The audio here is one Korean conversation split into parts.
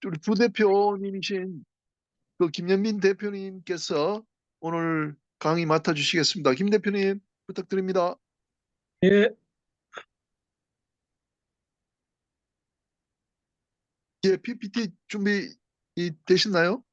우리 부대표님이신 그 김현민 대표님께서 오늘 강의 맡아주시겠습니다. 김 대표님 부탁드립니다. 예, 예, PPT 준비 되셨나요?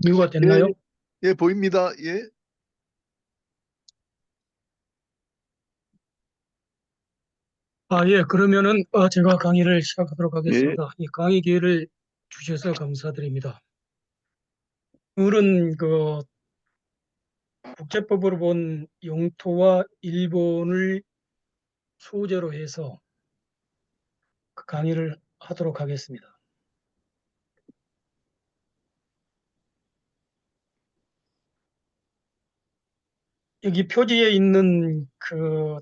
뮤가 예, 됐나요? 예, 보입니다. 예, 예, 그러면은 제가 강의를 시작하도록 예, 하겠습니다. 이 강의 기회를 주셔서 감사드립니다. 오늘은 그 국제법으로 본 영토와 일본을 소재로 해서 그 강의를 하도록 하겠습니다. 여기 표지에 있는 그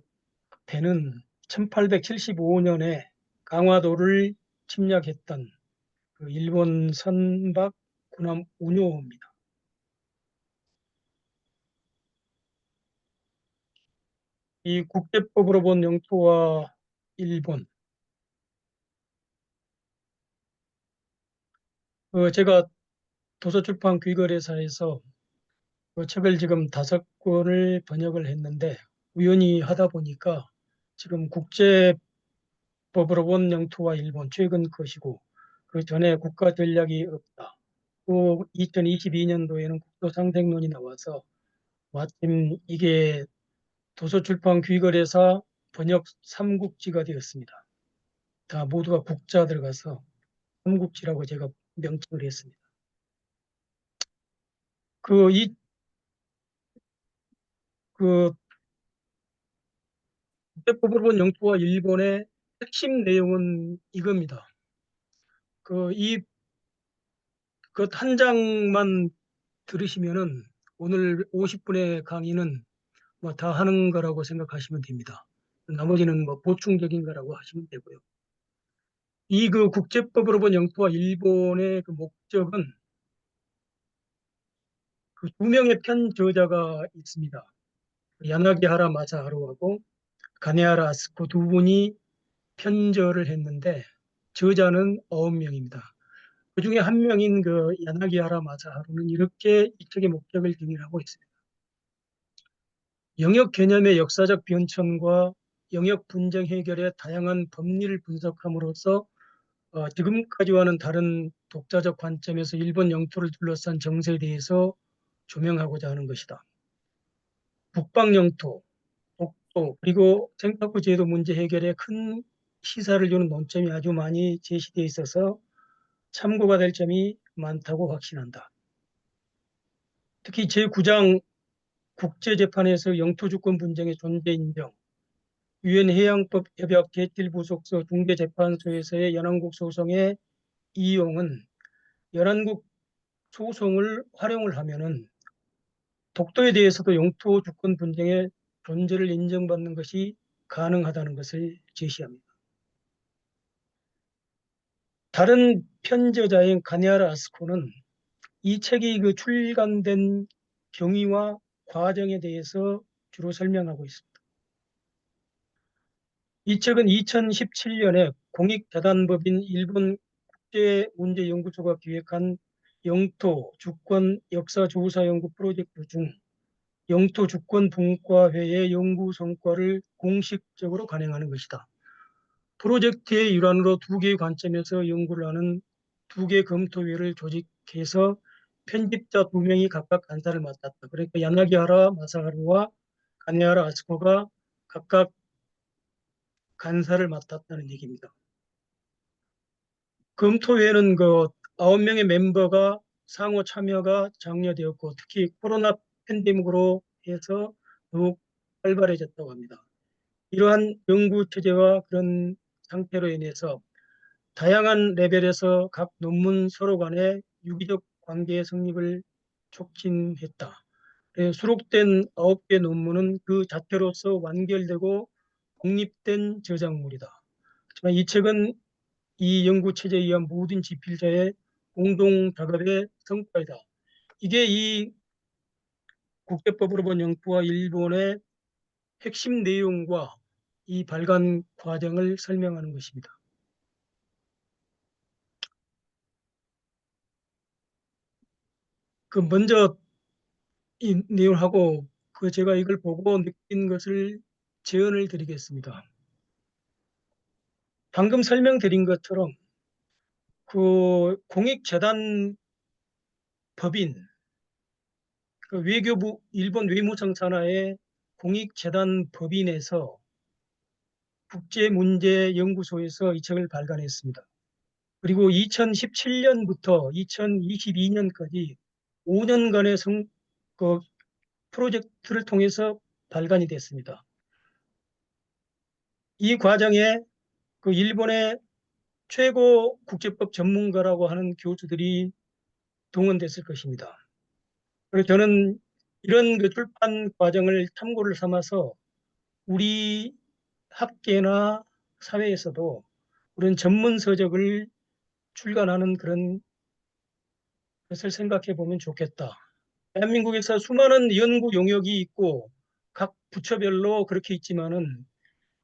배는 1875년에 강화도를 침략했던 그 일본 선박 군함 운용호입니다. 이 국제법으로 본 영토와 일본, 제가 도서출판 귀거래사에서 그 책을 지금 5권을 번역을 했는데 우연히 하다 보니까 지금 국제법으로 본 영토와 일본 최근 것이고 그 전에 국가 전략이 없다. 또 2022년도에는 국토상생론이 나와서 마침 이게 도서출판 귀거래사 번역 삼국지가 되었습니다. 다 모두가 국자 들어가서 삼국지라고 제가 명칭을 했습니다. 그, 이, 그 국제법으로 본 영토와 일본의 핵심 내용은 이겁니다. 그 한 장만 들으시면은 오늘 50분의 강의는 뭐 다 하는 거라고 생각하시면 됩니다. 나머지는 뭐 보충적인 거라고 하시면 되고요. 이 그 국제법으로 본 영토와 일본의 그 목적은 그 두 명의 편 저자가 있습니다. 야나기하라 마사하루하고 가네하라 아스코 두 분이 편저를 했는데 저자는 9명입니다. 그 중에 한 명인 그 야나기하라 마사하루는 이렇게 이 책의 목적을 정의하고 있습니다. 영역 개념의 역사적 변천과 영역 분쟁 해결의 다양한 법리를 분석함으로써 지금까지와는 다른 독자적 관점에서 일본 영토를 둘러싼 정세에 대해서 조명하고자 하는 것이다. 북방 영토, 독도, 그리고 생각구 제도 문제 해결에 큰 시사를 주는 논점이 아주 많이 제시되어 있어서 참고가 될 점이 많다고 확신한다. 특히 제9장 국제재판에서 영토주권 분쟁의 존재 인정, 유엔 해양법 협약 제7부속서 중대재판소에서의 연합국 소송의 이용은 연합국 소송을 활용을 하면은 독도에 대해서도 영토 주권 분쟁의 존재를 인정받는 것이 가능하다는 것을 제시합니다. 다른 편저자인 가니아라 아스코는 이 책이 그 출간된 경위와 과정에 대해서 주로 설명하고 있습니다. 이 책은 2017년에 공익재단법인 일본 국제문제연구소가 기획한 영토 주권 역사조사 연구 프로젝트 중 영토 주권 분과회의 연구 성과를 공식적으로 간행하는 것이다. 프로젝트의 일환으로 두 개의 관점에서 연구를 하는 두 개 검토회를 조직해서 편집자 2명이 각각 간사를 맡았다. 그러니까 야나기하라 마사하루와 가네하라 아스코가 각각 간사를 맡았다는 얘기입니다. 검토회는 그 9명의 멤버가 상호 참여가 장려되었고 특히 코로나 팬데믹으로 해서 더욱 활발해졌다고 합니다. 이러한 연구 체제와 그런 상태로 인해서 다양한 레벨에서 각 논문 서로 간의 유기적 관계의 성립을 촉진했다. 수록된 9개 논문은 그 자체로서 완결되고 독립된 저작물이다. 하지만 이 책은 이 연구 체제에 의한 모든 집필자의 공동 작업의 성과이다. 이게 이 국제법으로 본 영토와 일본의 핵심 내용과 이 발간 과정을 설명하는 것입니다. 먼저 이 내용을 하고 제가 이걸 보고 느낀 것을 제언을 드리겠습니다. 방금 설명드린 것처럼 공익재단 법인, 외교부 일본 외무성 산하의 공익재단 법인에서 국제문제연구소에서 이 책을 발간했습니다. 그리고 2017년부터 2022년까지 5년간의 프로젝트를 통해서 발간이 됐습니다. 이 과정에 일본의 최고 국제법 전문가라고 하는 교수들이 동원됐을 것입니다. 그래서 저는 이런 출판 과정을 참고를 삼아서 우리 학계나 사회에서도 그런 전문 서적을 출간하는 그런 것을 생각해 보면 좋겠다. 대한민국에서 수많은 연구 용역이 있고 각 부처별로 그렇게 있지만은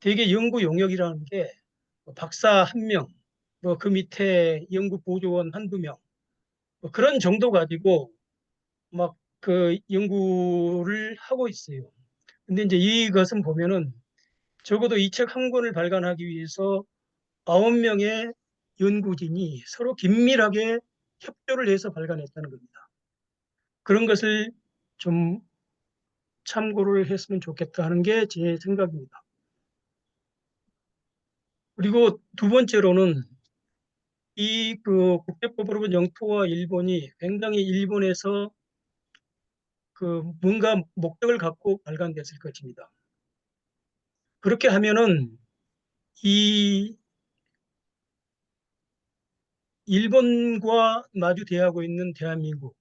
대개 연구 용역이라는 게 박사 한 명, 그 밑에 연구 보조원 한두 명, 그런 정도 가지고 막 연구를 하고 있어요. 근데 이제 이것은 보면은 적어도 이 책 한 권을 발간하기 위해서 9명의 연구진이 서로 긴밀하게 협조를 해서 발간했다는 겁니다. 그런 것을 좀 참고를 했으면 좋겠다 하는 게 제 생각입니다. 그리고 두 번째로는 국제법으로 본 영토와 일본이 굉장히 일본에서 뭔가 목적을 갖고 발간됐을 것입니다. 그렇게 하면은 이 일본과 마주대하고 있는 대한민국,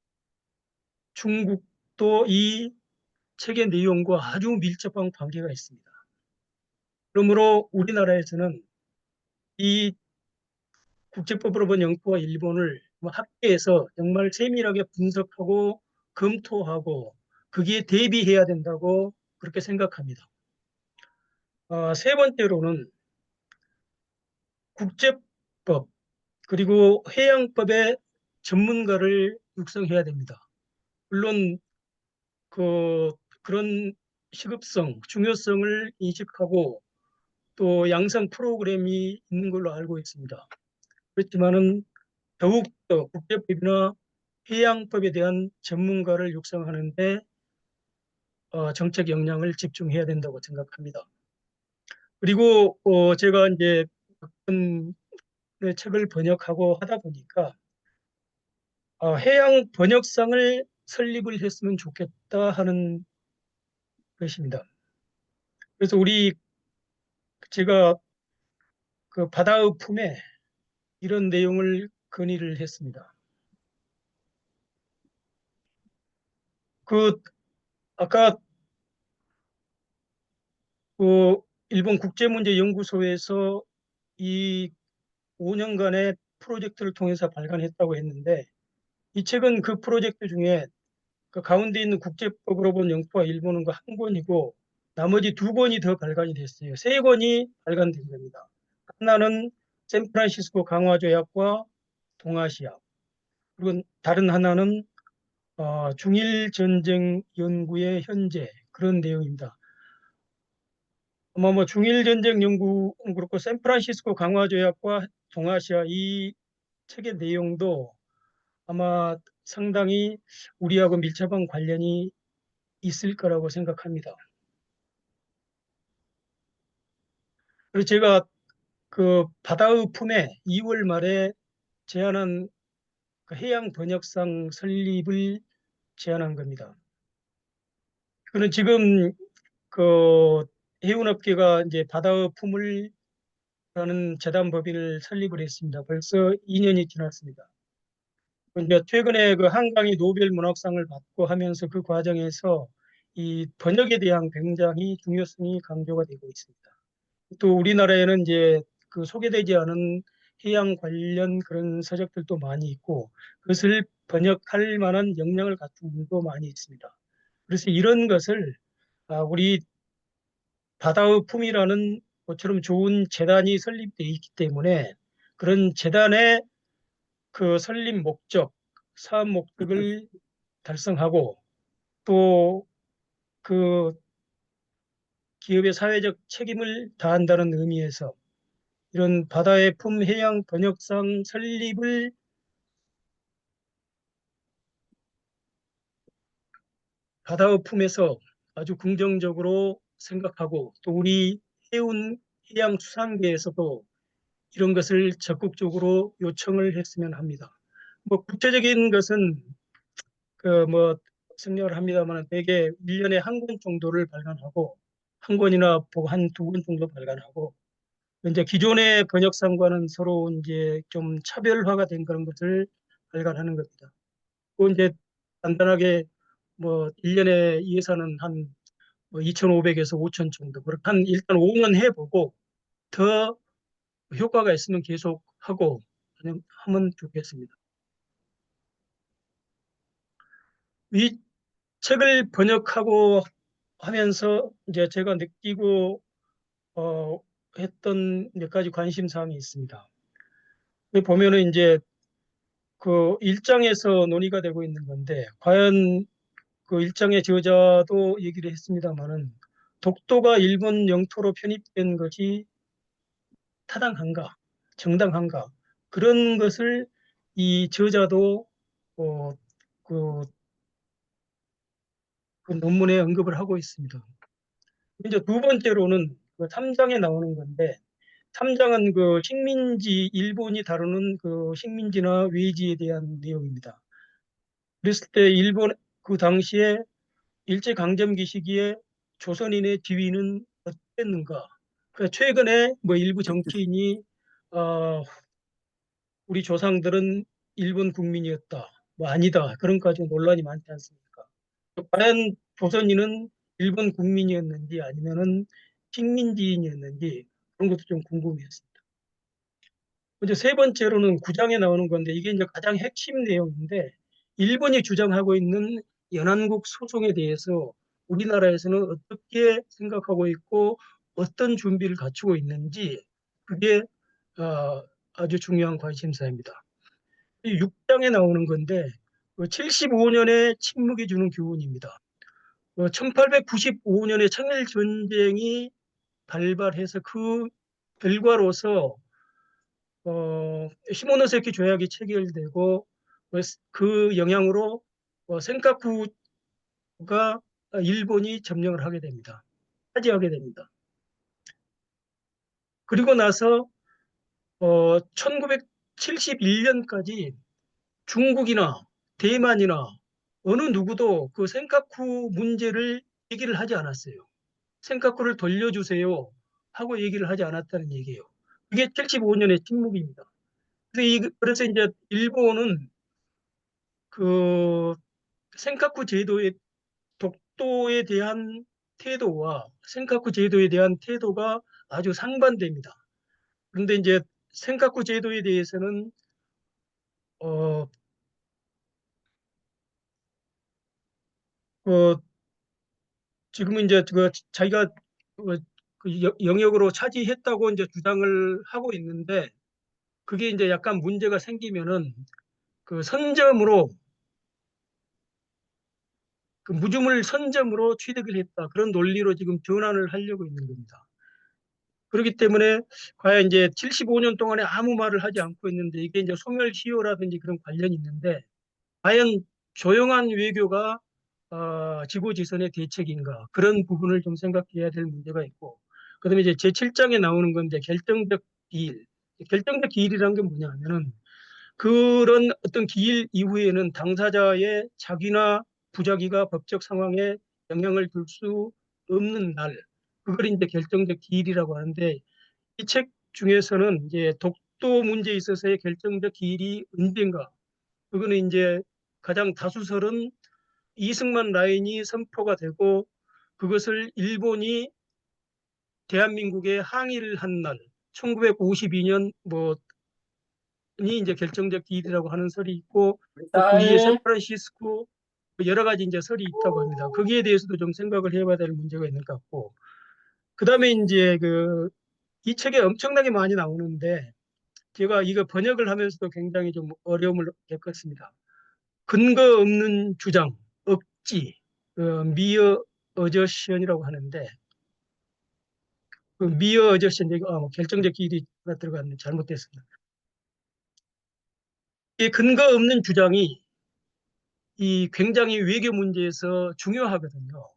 중국도 이 책의 내용과 아주 밀접한 관계가 있습니다. 그러므로 우리나라에서는 이 국제법으로 본 영토와 일본을 학계에서 정말 세밀하게 분석하고 검토하고 거기에 대비해야 된다고 그렇게 생각합니다. 세 번째로는 국제법 그리고 해양법의 전문가를 육성해야 됩니다. 물론 그런 시급성, 중요성을 인식하고 또 양성 프로그램이 있는 걸로 알고 있습니다. 그렇지만은 더욱더 국제법이나 해양법에 대한 전문가를 육성하는데 정책 역량을 집중해야 된다고 생각합니다. 그리고 제가 이제 어떤 책을 번역하고 하다 보니까 해양 번역상을 설립을 했으면 좋겠다 하는 것입니다. 그래서 제가 바다의 품에 이런 내용을 건의를 했습니다. 아까 일본 국제문제연구소에서 이 5년간의 프로젝트를 통해서 발간했다고 했는데 이 책은 그 프로젝트 중에 가운데 있는 국제법으로 본 영토와 일본은 한 권이고 나머지 두 권이 더 발간이 됐어요. 세 권이 발간된 겁니다. 하나는 샌프란시스코 강화조약과 동아시아, 그리고 다른 하나는 중일 전쟁 연구의 현재, 그런 내용입니다. 아마 중일 전쟁 연구는 그렇고 샌프란시스코 강화조약과 동아시아 이 책의 내용도 아마 상당히 우리하고 밀접한 관련이 있을 거라고 생각합니다. 그래서 제가 바다의 품에 2월 말에 제안한 해양 번역상 설립을 제안한 겁니다. 그는 지금 해운업계가 이제 바다의 품을 라는 재단법인을 설립을 했습니다. 벌써 2년이 지났습니다. 이제 최근에 한강이 노벨 문학상을 받고 하면서 그 과정에서 이 번역에 대한 굉장히 중요성이 강조가 되고 있습니다. 또 우리나라에는 이제 그 소개되지 않은 해양 관련 그런 서적들도 많이 있고 그것을 번역할 만한 역량을 갖춘 분도 많이 있습니다. 그래서 이런 것을 우리 바다의 품이라는 것처럼 좋은 재단이 설립되어 있기 때문에 그런 재단의 그 설립 목적, 사업 목적을 달성하고 또 그 기업의 사회적 책임을 다한다는 의미에서 이런 바다의 품 해양 번역상 설립을 바다의 품에서 아주 긍정적으로 생각하고 또 우리 해운 해양 수산계에서도 이런 것을 적극적으로 요청을 했으면 합니다. 뭐 구체적인 것은 그 뭐 생략을 합니다만 대개 1년에 한 권 정도를 발간하고 한 권이나 한 두 권 정도 발간하고 이제 기존의 번역상과는 서로 이제 좀 차별화가 된 그런 것을 발간하는 겁니다. 그 이제 간단하게 뭐 1년에 예산은 한 2,500에서 5천 정도. 그렇게 한 일단 5년 해보고 더 효과가 있으면 계속 하고 하면 좋겠습니다. 이 책을 번역하고 하면서 이제 제가 느끼고 했던 몇 가지 관심사항이 있습니다. 여기 보면은 이제 그 일장에서 논의가 되고 있는 건데 과연 그 일장의 저자도 얘기를 했습니다마는 독도가 일본 영토로 편입된 것이 타당한가, 정당한가 그런 것을 이 저자도 어, 그, 그 논문에 언급을 하고 있습니다. 이제 두 번째로는 그 3장에 나오는 건데 3장은 그 식민지 일본이 다루는 그 식민지나 외지에 대한 내용입니다. 그랬을 때 일본 그 당시에 일제강점기 시기에 조선인의 지위는 어땠는가? 최근에 뭐 일부 정치인이 어, 우리 조상들은 일본 국민이었다. 뭐 아니다. 그런까지 논란이 많지 않습니까? 과연 조선인은 일본 국민이었는지 아니면은 식민지인이었는지 그런 것도 좀 궁금했습니다. 이제 세 번째로는 구장에 나오는 건데 이게 이제 가장 핵심 내용인데 일본이 주장하고 있는 연안국 소송에 대해서 우리나라에서는 어떻게 생각하고 있고 어떤 준비를 갖추고 있는지 그게 어, 아주 중요한 관심사입니다. 이 6장에 나오는 건데 75년의 침묵이 주는 교훈입니다. 1895년에 청일전쟁이 발발해서 그 결과로서 시모노세키 조약이 체결되고 그 영향으로 센카쿠가 일본이 점령을 하게 됩니다. 차지하게 됩니다. 그리고 나서 1971년까지 중국이나 대만이나 어느 누구도 그 센카쿠 문제를 얘기를 하지 않았어요. 센카쿠를 돌려주세요 하고 얘기를 하지 않았다는 얘기예요. 그게 75년의 침묵입니다. 그래서 이제 일본은 그 센카쿠 제도의 독도에 대한 태도와 센카쿠 제도에 대한 태도가 아주 상반됩니다. 그런데 이제 센카쿠 제도에 대해서는 어, 어, 지금은 이제 그 자기가 그 영역으로 차지했다고 이제 주장을 하고 있는데 그게 이제 약간 문제가 생기면은 그 선점으로 그 무주물 선점으로 취득을 했다. 그런 논리로 지금 전환을 하려고 있는 겁니다. 그렇기 때문에 과연 이제 75년 동안에 아무 말을 하지 않고 있는데 이게 이제 소멸시효라든지 그런 관련이 있는데 과연 조용한 외교가 지고지선의 대책인가 그런 부분을 좀 생각해야 될 문제가 있고 그다음에 이제 제7장에 나오는 건데 결정적 기일. 결정적 기일이라는 게 뭐냐면은 그런 어떤 기일 이후에는 당사자의 자기나 부자기가 법적 상황에 영향을 줄 수 없는 날, 그걸 이제 결정적 기일이라고 하는데 이 책 중에서는 이제 독도 문제에 있어서의 결정적 기일이 언젠가, 그거는 이제 가장 다수설은 이승만 라인이 선포가 되고 그것을 일본이 대한민국에 항일을 한 날, 1952년 이 이제 결정적 기일이라고 하는 설이 있고, 또 그 이후에 샌프란시스코 여러 가지 이제 설이 있다고 합니다. 거기에 대해서도 좀 생각을 해봐야 될 문제가 있는 것 같고, 그다음에 이제 이 책에 엄청나게 많이 나오는데 제가 이거 번역을 하면서도 굉장히 좀 어려움을 겪었습니다. 근거 없는 주장, 억지, 미어 어저션이라고 하는데, 그 미어 어저션, 결정적 기일이가 들어갔는데 잘못됐습니다. 이 근거 없는 주장이 이 굉장히 외교 문제에서 중요하거든요.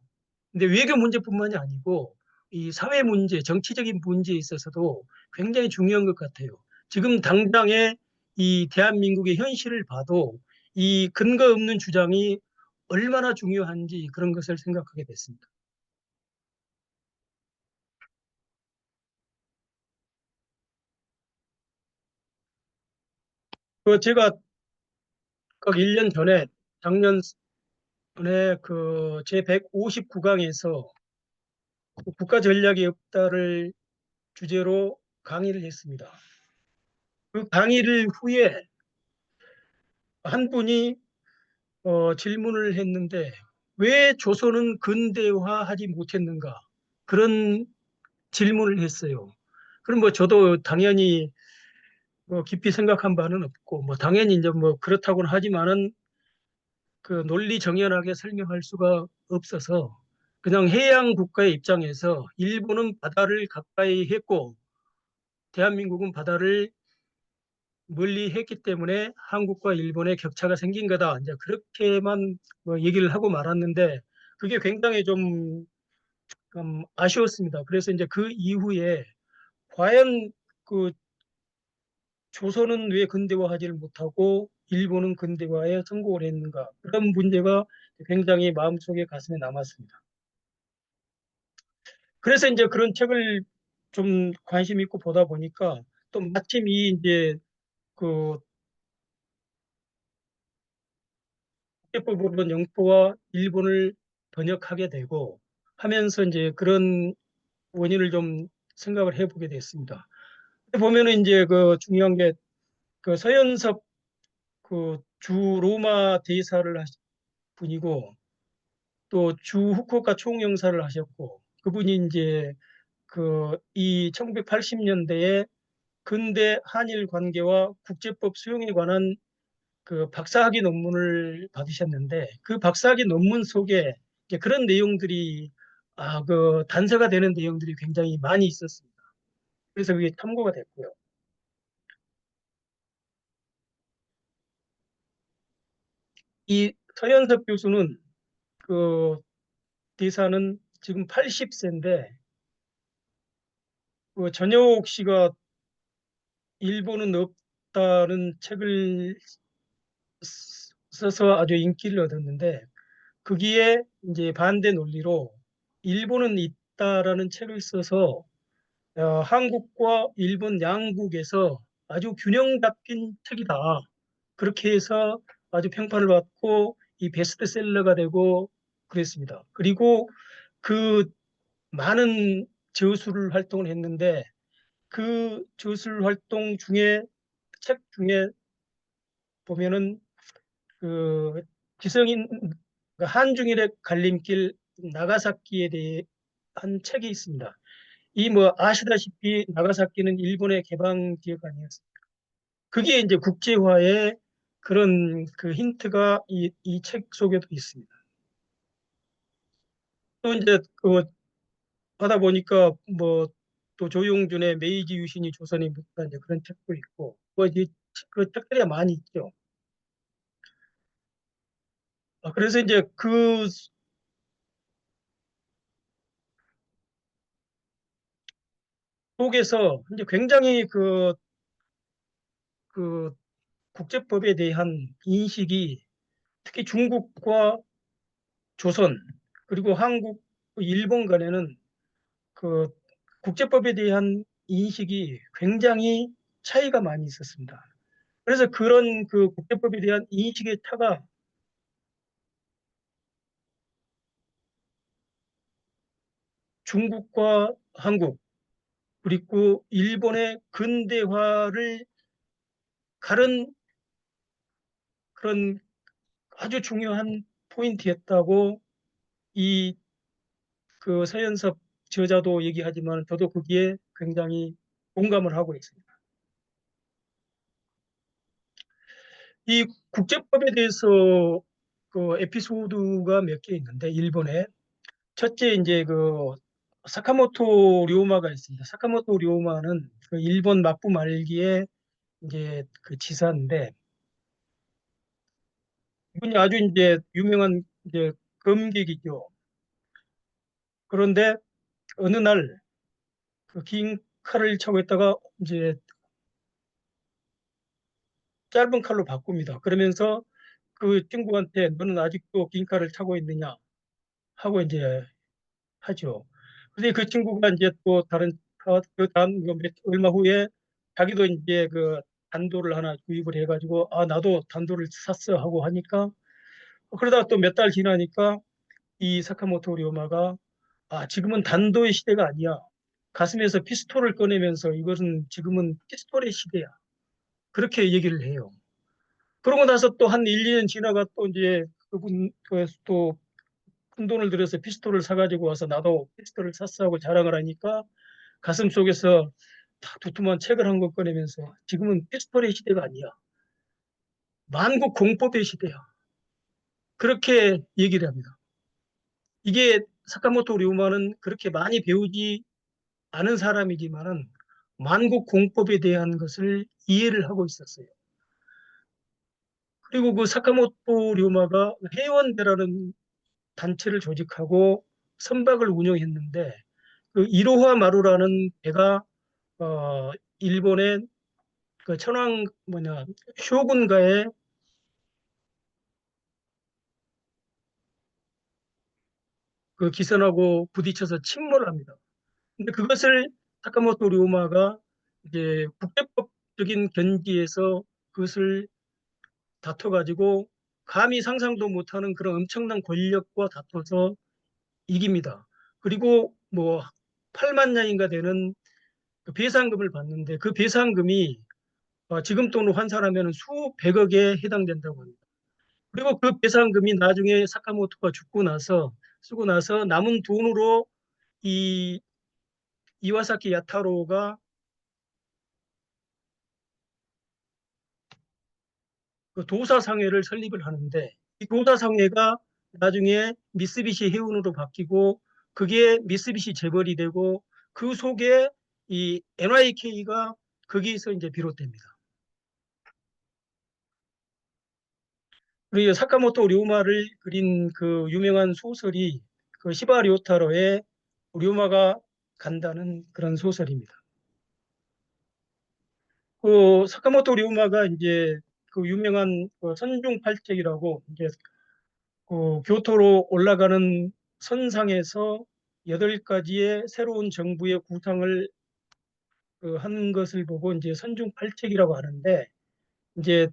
근데 외교 문제뿐만이 아니고 이 사회 문제, 정치적인 문제에 있어서도 굉장히 중요한 것 같아요. 지금 당장의 이 대한민국의 현실을 봐도 이 근거 없는 주장이 얼마나 중요한지 그런 것을 생각하게 됐습니다. 제가 그 1년 전에 작년에 제 159강에서 국가 전략이 없다를 주제로 강의를 했습니다. 그 강의를 후에 한 분이 질문을 했는데 왜 조선은 근대화하지 못했는가? 그런 질문을 했어요. 그럼 저도 당연히 깊이 생각한 바는 없고 당연히 이제 그렇다고는 하지만은 그 논리 정연하게 설명할 수가 없어서 그냥 해양 국가의 입장에서 일본은 바다를 가까이 했고 대한민국은 바다를 멀리 했기 때문에 한국과 일본의 격차가 생긴 거다. 이제 그렇게만 얘기를 하고 말았는데 그게 굉장히 좀 아쉬웠습니다. 그래서 이제 그 이후에 과연 그 조선은 왜 근대화하지를 못하고 일본은 근대화에 성공을 했는가 그런 문제가 굉장히 마음속에 가슴에 남았습니다. 그래서 이제 그런 책을 좀 관심 있고 보다 보니까 또 마침 이 이제 그 국제법원 영토와 일본을 번역하게 되고 하면서 이제 그런 원인을 좀 생각을 해보게 됐습니다. 보면은 이제 중요한 게 서현석 주 로마 대사를 하신 분이고 또 주 후쿠오카 총영사를 하셨고 그분이 이제 이 1980년대에 근대 한일 관계와 국제법 수용에 관한 박사학위 논문을 받으셨는데 그 박사학위 논문 속에 이제 그런 내용들이 단서가 되는 내용들이 굉장히 많이 있었습니다. 그래서 그게 참고가 됐고요. 이 서현석 교수는 그 대사는 지금 80세인데 전효옥 씨가 일본은 없다는 책을 써서 아주 인기를 얻었는데 거기에 이제 반대 논리로 일본은 있다라는 책을 써서 한국과 일본 양국에서 아주 균형 잡힌 책이다. 그렇게 해서 아주 평판을 받고 이 베스트셀러가 되고 그랬습니다. 그리고 그 많은 저술 활동을 했는데 그 저술 활동 중에 책 중에 보면은 그 기성인 한중일의 갈림길 나가사키에 대한 책이 있습니다. 이 아시다시피 나가사키는 일본의 개방 지역 아니었습니까? 그게 이제 국제화의 그런 힌트가 이 책 속에도 있습니다. 또 이제 하다 보니까 또 조용준의 메이지 유신이 조선이 묻다 이제 그런 책도 있고 이제 그 책들이 많이 있죠. 그래서 이제 그 속에서 이제 굉장히 그 국제법에 대한 인식이 특히 중국과 조선 그리고 한국, 일본 간에는 그 국제법에 대한 인식이 굉장히 차이가 많이 있었습니다. 그래서 그런 국제법에 대한 인식의 차가 중국과 한국 그리고 일본의 근대화를 가른 그런 아주 중요한 포인트였다고 이 그 서현섭 저자도 얘기하지만 저도 거기에 굉장히 공감을 하고 있습니다. 이 국제법에 대해서 그 에피소드가 몇 개 있는데 일본에 첫째 이제 그 사카모토 료마가 있습니다. 사카모토 료마는 그 일본 막부 말기에 이제 그 지사인데 이분이 아주 이제 유명한 이제 검객이죠. 그런데 어느 날 그 긴 칼을 차고 있다가 이제 짧은 칼로 바꿉니다. 그러면서 그 친구한테 너는 아직도 긴 칼을 차고 있느냐 하고 이제 하죠. 근데 그 친구가 이제 또 다른 그 다음 얼마 후에 자기도 이제 그 단도를 하나 구입을 해가지고 아 나도 단도를 샀어 하고 하니까 그러다가 또 몇 달 지나니까 이 사카모토 료마가 아 지금은 단도의 시대가 아니야. 가슴에서 피스톨을 꺼내면서 이것은 지금은 피스톨의 시대야. 그렇게 얘기를 해요. 그러고 나서 또 한 1, 2년 지나가 또 이제 그분 또 큰돈을 들여서 피스톨을 사가지고 와서 나도 피스톨을 샀어 하고 자랑을 하니까 가슴 속에서 딱 두툼한 책을 한 권 꺼내면서 지금은 피스톨의 시대가 아니야. 만국 공법의 시대야. 그렇게 얘기를 합니다. 이게 사카모토 류마는 그렇게 많이 배우지 않은 사람이지만은 만국 공법에 대한 것을 이해를 하고 있었어요. 그리고 그 사카모토 류마가 해원대라는 단체를 조직하고 선박을 운영했는데 그 이로하 마루라는 배가 일본의 그 천황 뭐냐 쇼군가에 그 기선하고 부딪혀서 침몰을 합니다. 근데 그것을 사카모토 류마가 이제 국제법적인 견지에서 그것을 다퉈가지고 감히 상상도 못하는 그런 엄청난 권력과 다퉈서 이깁니다. 그리고 뭐 8만 년인가 되는 그 배상금을 받는데 그 배상금이 지금 돈으로 환산하면 수백억에 해당된다고 합니다. 그리고 그 배상금이 나중에 사카모토가 죽고 나서 쓰고 나서 남은 돈으로 이 이와사키 야타로가 그 도사상회를 설립을 하는데 이 도사상회가 나중에 미쓰비시 해운으로 바뀌고 그게 미쓰비시 재벌이 되고 그 속에 이 NYK가 거기에서 이제 비롯됩니다. 그리고 사카모토 료마를 그린 그 유명한 소설이 그 시바 료타로의 료마가 간다는 그런 소설입니다. 그 사카모토 료마가 이제 그 유명한 그 선중팔책이라고 이제 그 교토로 올라가는 선상에서 8가지의 새로운 정부의 구상을 한 것을 보고 이제 선중팔책이라고 하는데 이제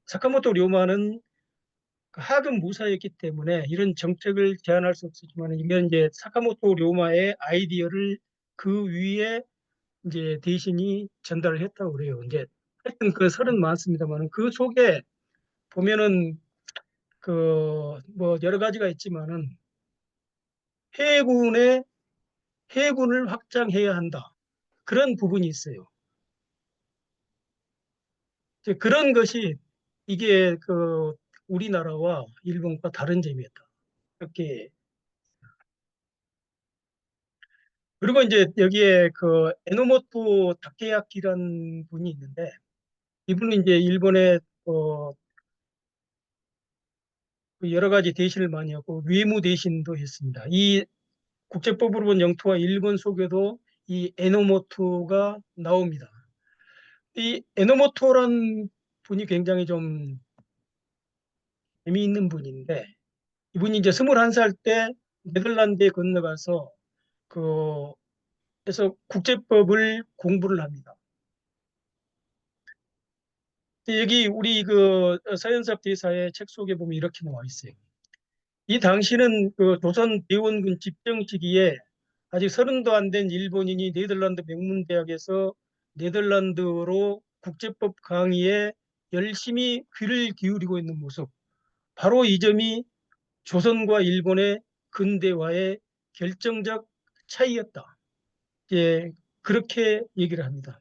사카모토 료마는 하급 무사였기 때문에 이런 정책을 제안할 수 없었지만 이건 이제 사카모토 료마의 아이디어를 그 위에 이제 대신이 전달을 했다고 그래요. 이제 하여튼 그 설은 많습니다만 그 속에 보면은 그 뭐 여러 가지가 있지만은 해군의 해군을 확장해야 한다. 그런 부분이 있어요. 이제 그런 것이 이게 그 우리나라와 일본과 다른 점이었다. 이렇게 그리고 이제 여기에 그 에노모토 다케야키라는 분이 있는데 이분은 이제 일본의 그 여러 가지 대신을 많이 하고 외무 대신도 했습니다. 이 국제법으로 본 영토와 일본 속에도 이 에노모토가 나옵니다. 이 에노모토란 분이 굉장히 좀 재미있는 분인데 이분이 이제 21살 때 네덜란드에 건너가서 그 그래서 국제법을 공부를 합니다. 여기 우리 그 서현섭 대사의 책 속에 보면 이렇게 나와 있어요. 이 당시는 그 조선 대원군 집정 시기에 아직 30도 안 된 일본인이 네덜란드 명문대학에서 네덜란드어로 국제법 강의에 열심히 귀를 기울이고 있는 모습. 바로 이 점이 조선과 일본의 근대화의 결정적 차이였다. 예, 그렇게 얘기를 합니다.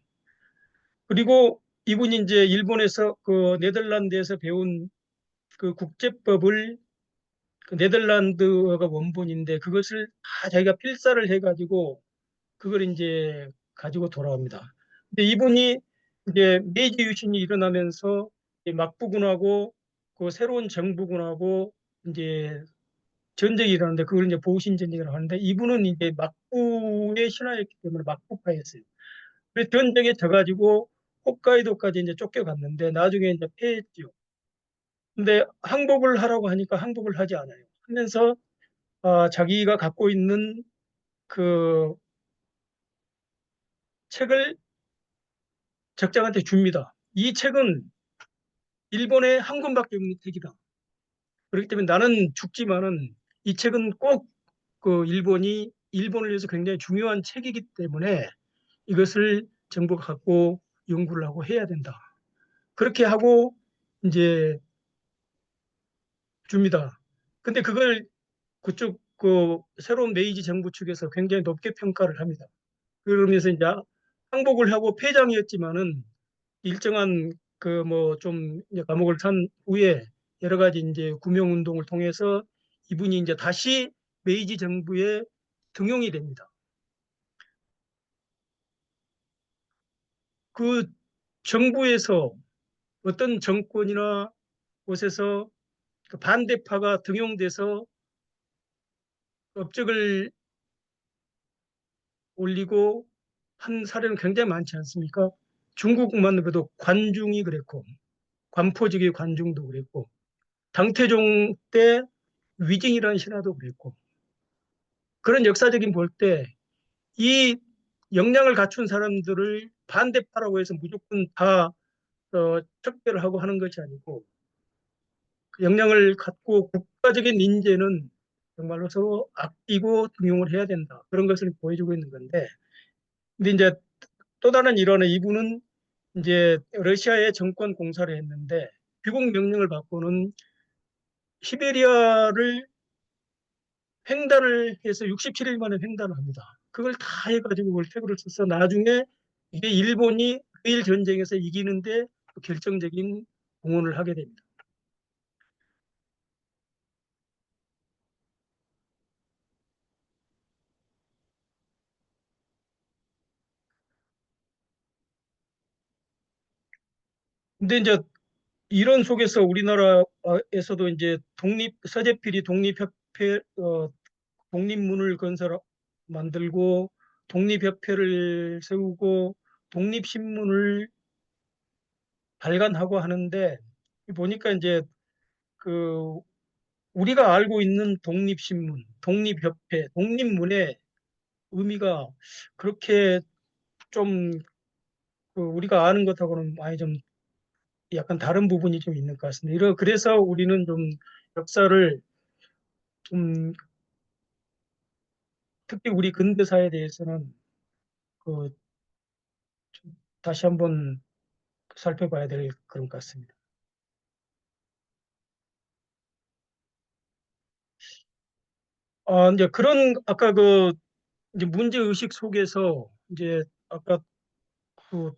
그리고 이분이 이제 일본에서 그 네덜란드에서 배운 그 국제법을 그 네덜란드어가 원본인데 그것을 다 자기가 필사를 해가지고 그걸 이제 가지고 돌아옵니다. 근데 이분이 이제 메이지 유신이 일어나면서 이제 막부군하고 그 새로운 정부군하고 이제 전쟁이 일어나는데 그걸 이제 보신 전쟁이라고 하는데 이분은 이제 막부의 신하였기 때문에 막부파였어요. 그래서 전쟁에 져가지고 홋카이도까지 이제 쫓겨갔는데 나중에 이제 패했죠. 근데 항복을 하라고 하니까 항복을 하지 않아요. 하면서 자기가 갖고 있는 그 책을 적장한테 줍니다. 이 책은 일본의 한 권밖에 없는 책이다. 그렇기 때문에 나는 죽지만은 이 책은 꼭 그 일본을 위해서 굉장히 중요한 책이기 때문에 이것을 정부가 갖고 연구를 하고 해야 된다. 그렇게 하고 이제 줍니다. 근데 그걸 그쪽 그 새로운 메이지 정부 측에서 굉장히 높게 평가를 합니다. 그러면서 이제 항복을 하고 패장이었지만은 일정한 그 뭐 좀 감옥을 탄 후에 여러 가지 이제 구명 운동을 통해서 이분이 이제 다시 메이지 정부에 등용이 됩니다. 그 정부에서 어떤 정권이나 곳에서 그 반대파가 등용돼서 업적을 올리고 한 사례는 굉장히 많지 않습니까? 중국만 그래도 관중이 그랬고 관포직의 관중도 그랬고 당태종 때 위징이라는 신하도 그랬고 그런 역사적인 볼 때 이 역량을 갖춘 사람들을 반대파라고 해서 무조건 다 척결을 하고 하는 것이 아니고 그 역량을 갖고 국가적인 인재는 정말로 서로 아끼고 등용을 해야 된다. 그런 것을 보여주고 있는 건데 근데 이제 또 다른 일환의 이분은 이제 러시아의 정권 공사를 했는데 귀국 명령을 받고는 시베리아를 횡단을 해서 67일 만에 횡단을 합니다. 그걸 다 해가지고 월태구를 써서 나중에 이게 일본이 그일 전쟁에서 이기는데 결정적인 공헌을 하게 됩니다. 근데 이제 이런 속에서 우리나라에서도 이제 서재필이 독립문을 만들고 독립협회를 세우고 독립신문을 발간하고 하는데 보니까 이제 그 우리가 알고 있는 독립신문, 독립협회, 독립문의 의미가 그렇게 좀그 우리가 아는 것하고는 많이 좀 약간 다른 부분이 좀 있는 것 같습니다. 그래서 우리는 좀 역사를 좀 특히 우리 근대사에 대해서는 그 다시 한번 살펴봐야 될 그런 것 같습니다. 이제 그런 아까 그 이제 문제 의식 속에서 이제 아까 그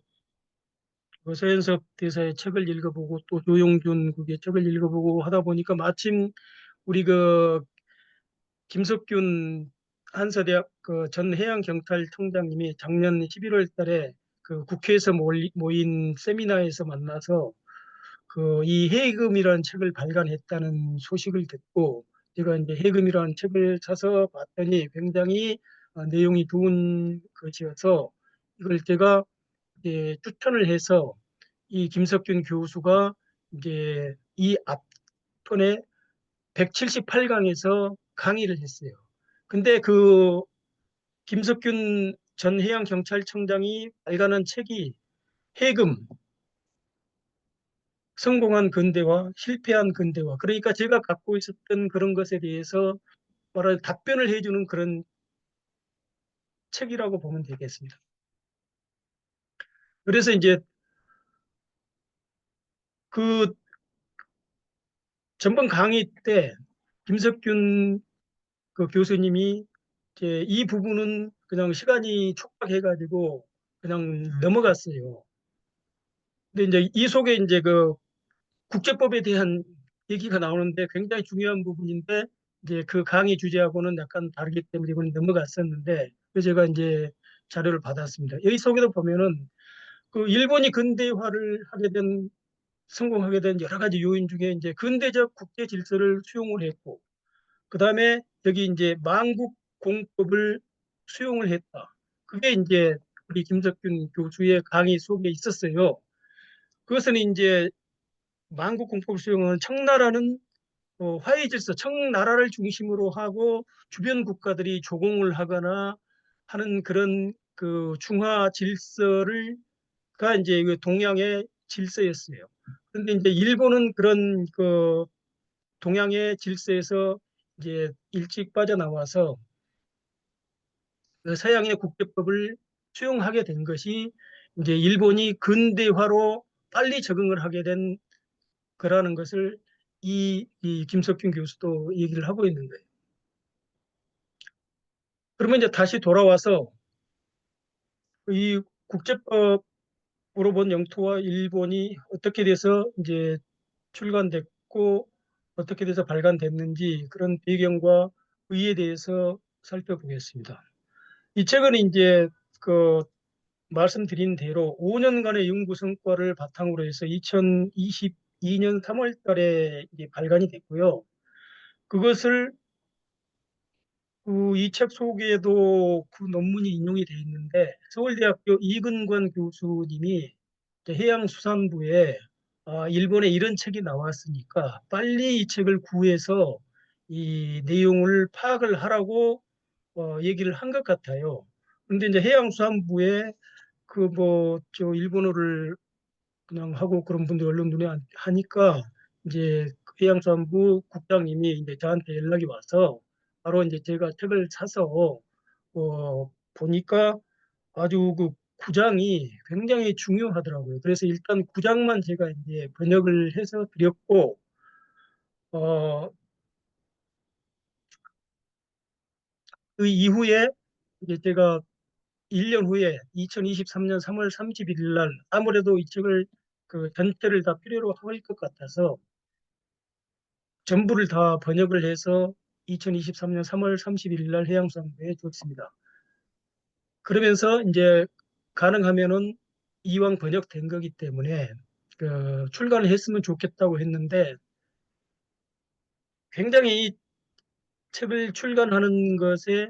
서현석 대사의 책을 읽어보고 또 조용준 국의 책을 읽어보고 하다 보니까 마침 우리 그 김석균 한서대학 그 전 해양경찰청장님이 작년 11월 달에 그 국회에서 모인 세미나에서 만나서 그 이 해금이라는 책을 발간했다는 소식을 듣고 제가 이제 해금이라는 책을 사서 봤더니 굉장히 내용이 좋은 것이어서 이걸 제가 이제 추천을 해서 이 김석균 교수가 이제 이 앞편에 178강에서 강의를 했어요. 근데 그 김석균 전 해양경찰청장이 발간한 책이 해금, 성공한 근대화, 실패한 근대화. 그러니까 제가 갖고 있었던 그런 것에 대해서 뭐라 답변을 해주는 그런 책이라고 보면 되겠습니다. 그래서 이제 그 전번 강의 때 김석균 그 교수님이 이제 이 부분은 그냥 시간이 촉박해가지고 그냥 넘어갔어요. 근데 이제 이 속에 이제 그 국제법에 대한 얘기가 나오는데 굉장히 중요한 부분인데 이제 그 강의 주제하고는 약간 다르기 때문에 이건 넘어갔었는데 그래서 제가 이제 자료를 받았습니다. 여기 속에도 보면은 그 일본이 근대화를 하게 된 성공하게 된 여러 가지 요인 중에 이제 근대적 국제 질서를 수용을 했고 그다음에 여기 이제 만국 공법을 수용을 했다. 그게 이제 우리 김석균 교수의 강의 속에 있었어요. 그것은 이제 만국 공법을 수용하는 청나라는 화해 질서, 청나라를 중심으로 하고 주변 국가들이 조공을 하거나 하는 그런 그 중화 질서를 가 이제 그 동양의 질서였어요. 그런데 이제 일본은 그런 그 동양의 질서에서 이제 일찍 빠져나와서 그 서양의 국제법을 수용하게 된 것이 이제 일본이 근대화로 빨리 적응을 하게 된 거라는 것을 이 김석균 교수도 얘기를 하고 있는 거예요. 그러면 이제 다시 돌아와서 이 국제법으로 본 영토와 일본이 어떻게 돼서 이제 출간됐고 어떻게 돼서 발간됐는지 그런 배경과 의의에 대해서 살펴보겠습니다. 이 책은 이제 그 말씀드린 대로 5년간의 연구 성과를 바탕으로 해서 2022년 3월 달에 이제 발간이 됐고요. 그것을 이 책 속에도 그 논문이 인용이 되어 있는데 서울대학교 이근관 교수님이 해양수산부에 일본에 이런 책이 나왔으니까 빨리 이 책을 구해서 이 내용을 파악을 하라고 얘기를 한 것 같아요. 그런데 이제 해양수산부에 그 뭐 저 일본어를 그냥 하고 그런 분들 얼른 눈에 하니까 이제 해양수산부 국장님이 이제 저한테 연락이 와서 바로 이제 제가 책을 사서 보니까 아주 그 구장이 굉장히 중요하더라고요. 그래서 일단 구장만 제가 이제 번역을 해서 드렸고 어, 그 이후에 이제 제가 1년 후에 2023년 3월 31일 날 아무래도 이 책을 그 전체를 다 필요로 할 것 같아서 전부를 다 번역을 해서 2023년 3월 31일 날 해양수산부에 줬습니다. 그러면서 이제 가능하면은 이왕 번역된 거기 때문에 그 출간을 했으면 좋겠다고 했는데 굉장히 이 책을 출간하는 것에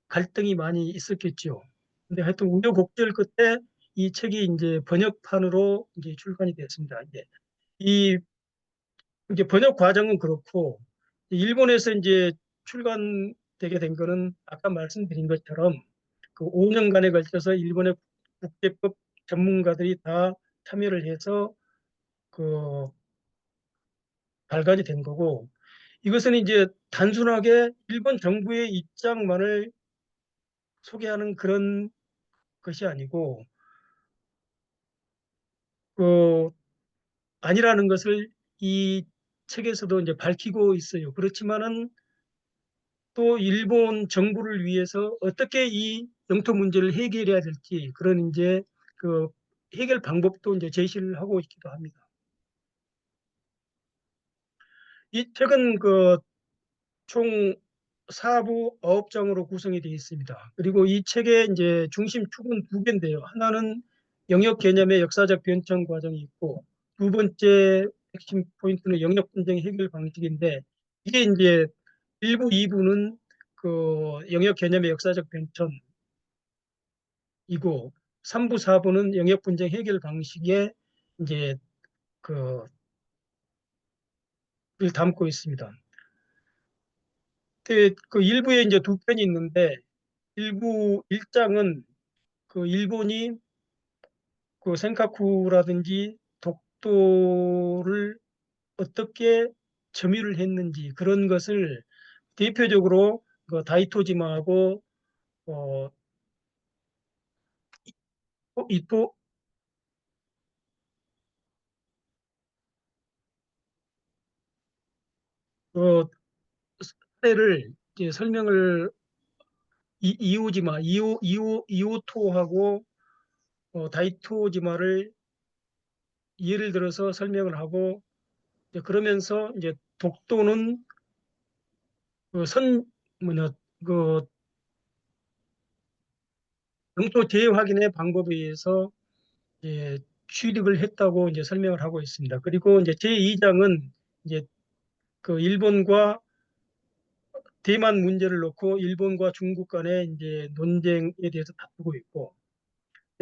갈등이 많이 있었겠죠. 근데 하여튼 우여곡절 끝에 이 책이 이제 번역판으로 이제 출간이 됐습니다. 이 이제 번역 과정은 그렇고 일본에서 이제 출간되게 된 거는 아까 말씀드린 것처럼 그 5년간에 걸쳐서 일본의 국제법 전문가들이 다 참여를 해서 그 발간이 된 거고 이것은 이제 단순하게 일본 정부의 입장만을 소개하는 그런 것이 아니고 그 아니라는 것을 이 책에서도 이제 밝히고 있어요. 그렇지만은 또 일본 정부를 위해서 어떻게 이 영토 문제를 해결해야 될지 그런 이제 그 해결 방법도 이제 제시를 하고 있기도 합니다. 이 책은 그 총 4부 9장으로 구성이 되어 있습니다. 그리고 이 책의 이제 중심 축은 두 개인데요. 하나는 영역 개념의 역사적 변천 과정이 있고 두 번째 핵심 포인트는 영역 분쟁 해결 방식인데 이게 이제 1부, 2부는 그 영역 개념의 역사적 변천이고 3부, 4부는 영역 분쟁 해결 방식에 이제 그 를 담고 있습니다. 그 1부에 이제 두 편이 있는데 일부 1장은 그 일본이 그 센카쿠라든지 독도를 어떻게 점유를 했는지 그런 것을 대표적으로 그 다이토지마하고 이토 그 사례를 이제 설명을 이오지마 이오토하고 다이토지마를 예를 들어서 설명을 하고 이제 그러면서 이제 독도는 그선 뭐냐 그 영토 재확인의 방법에 의해서 이제 취득을 했다고 이제 설명을 하고 있습니다. 그리고 이제 제2장은 이제 그 일본과 대만 문제를 놓고 일본과 중국 간의 이제 논쟁에 대해서 다투고 있고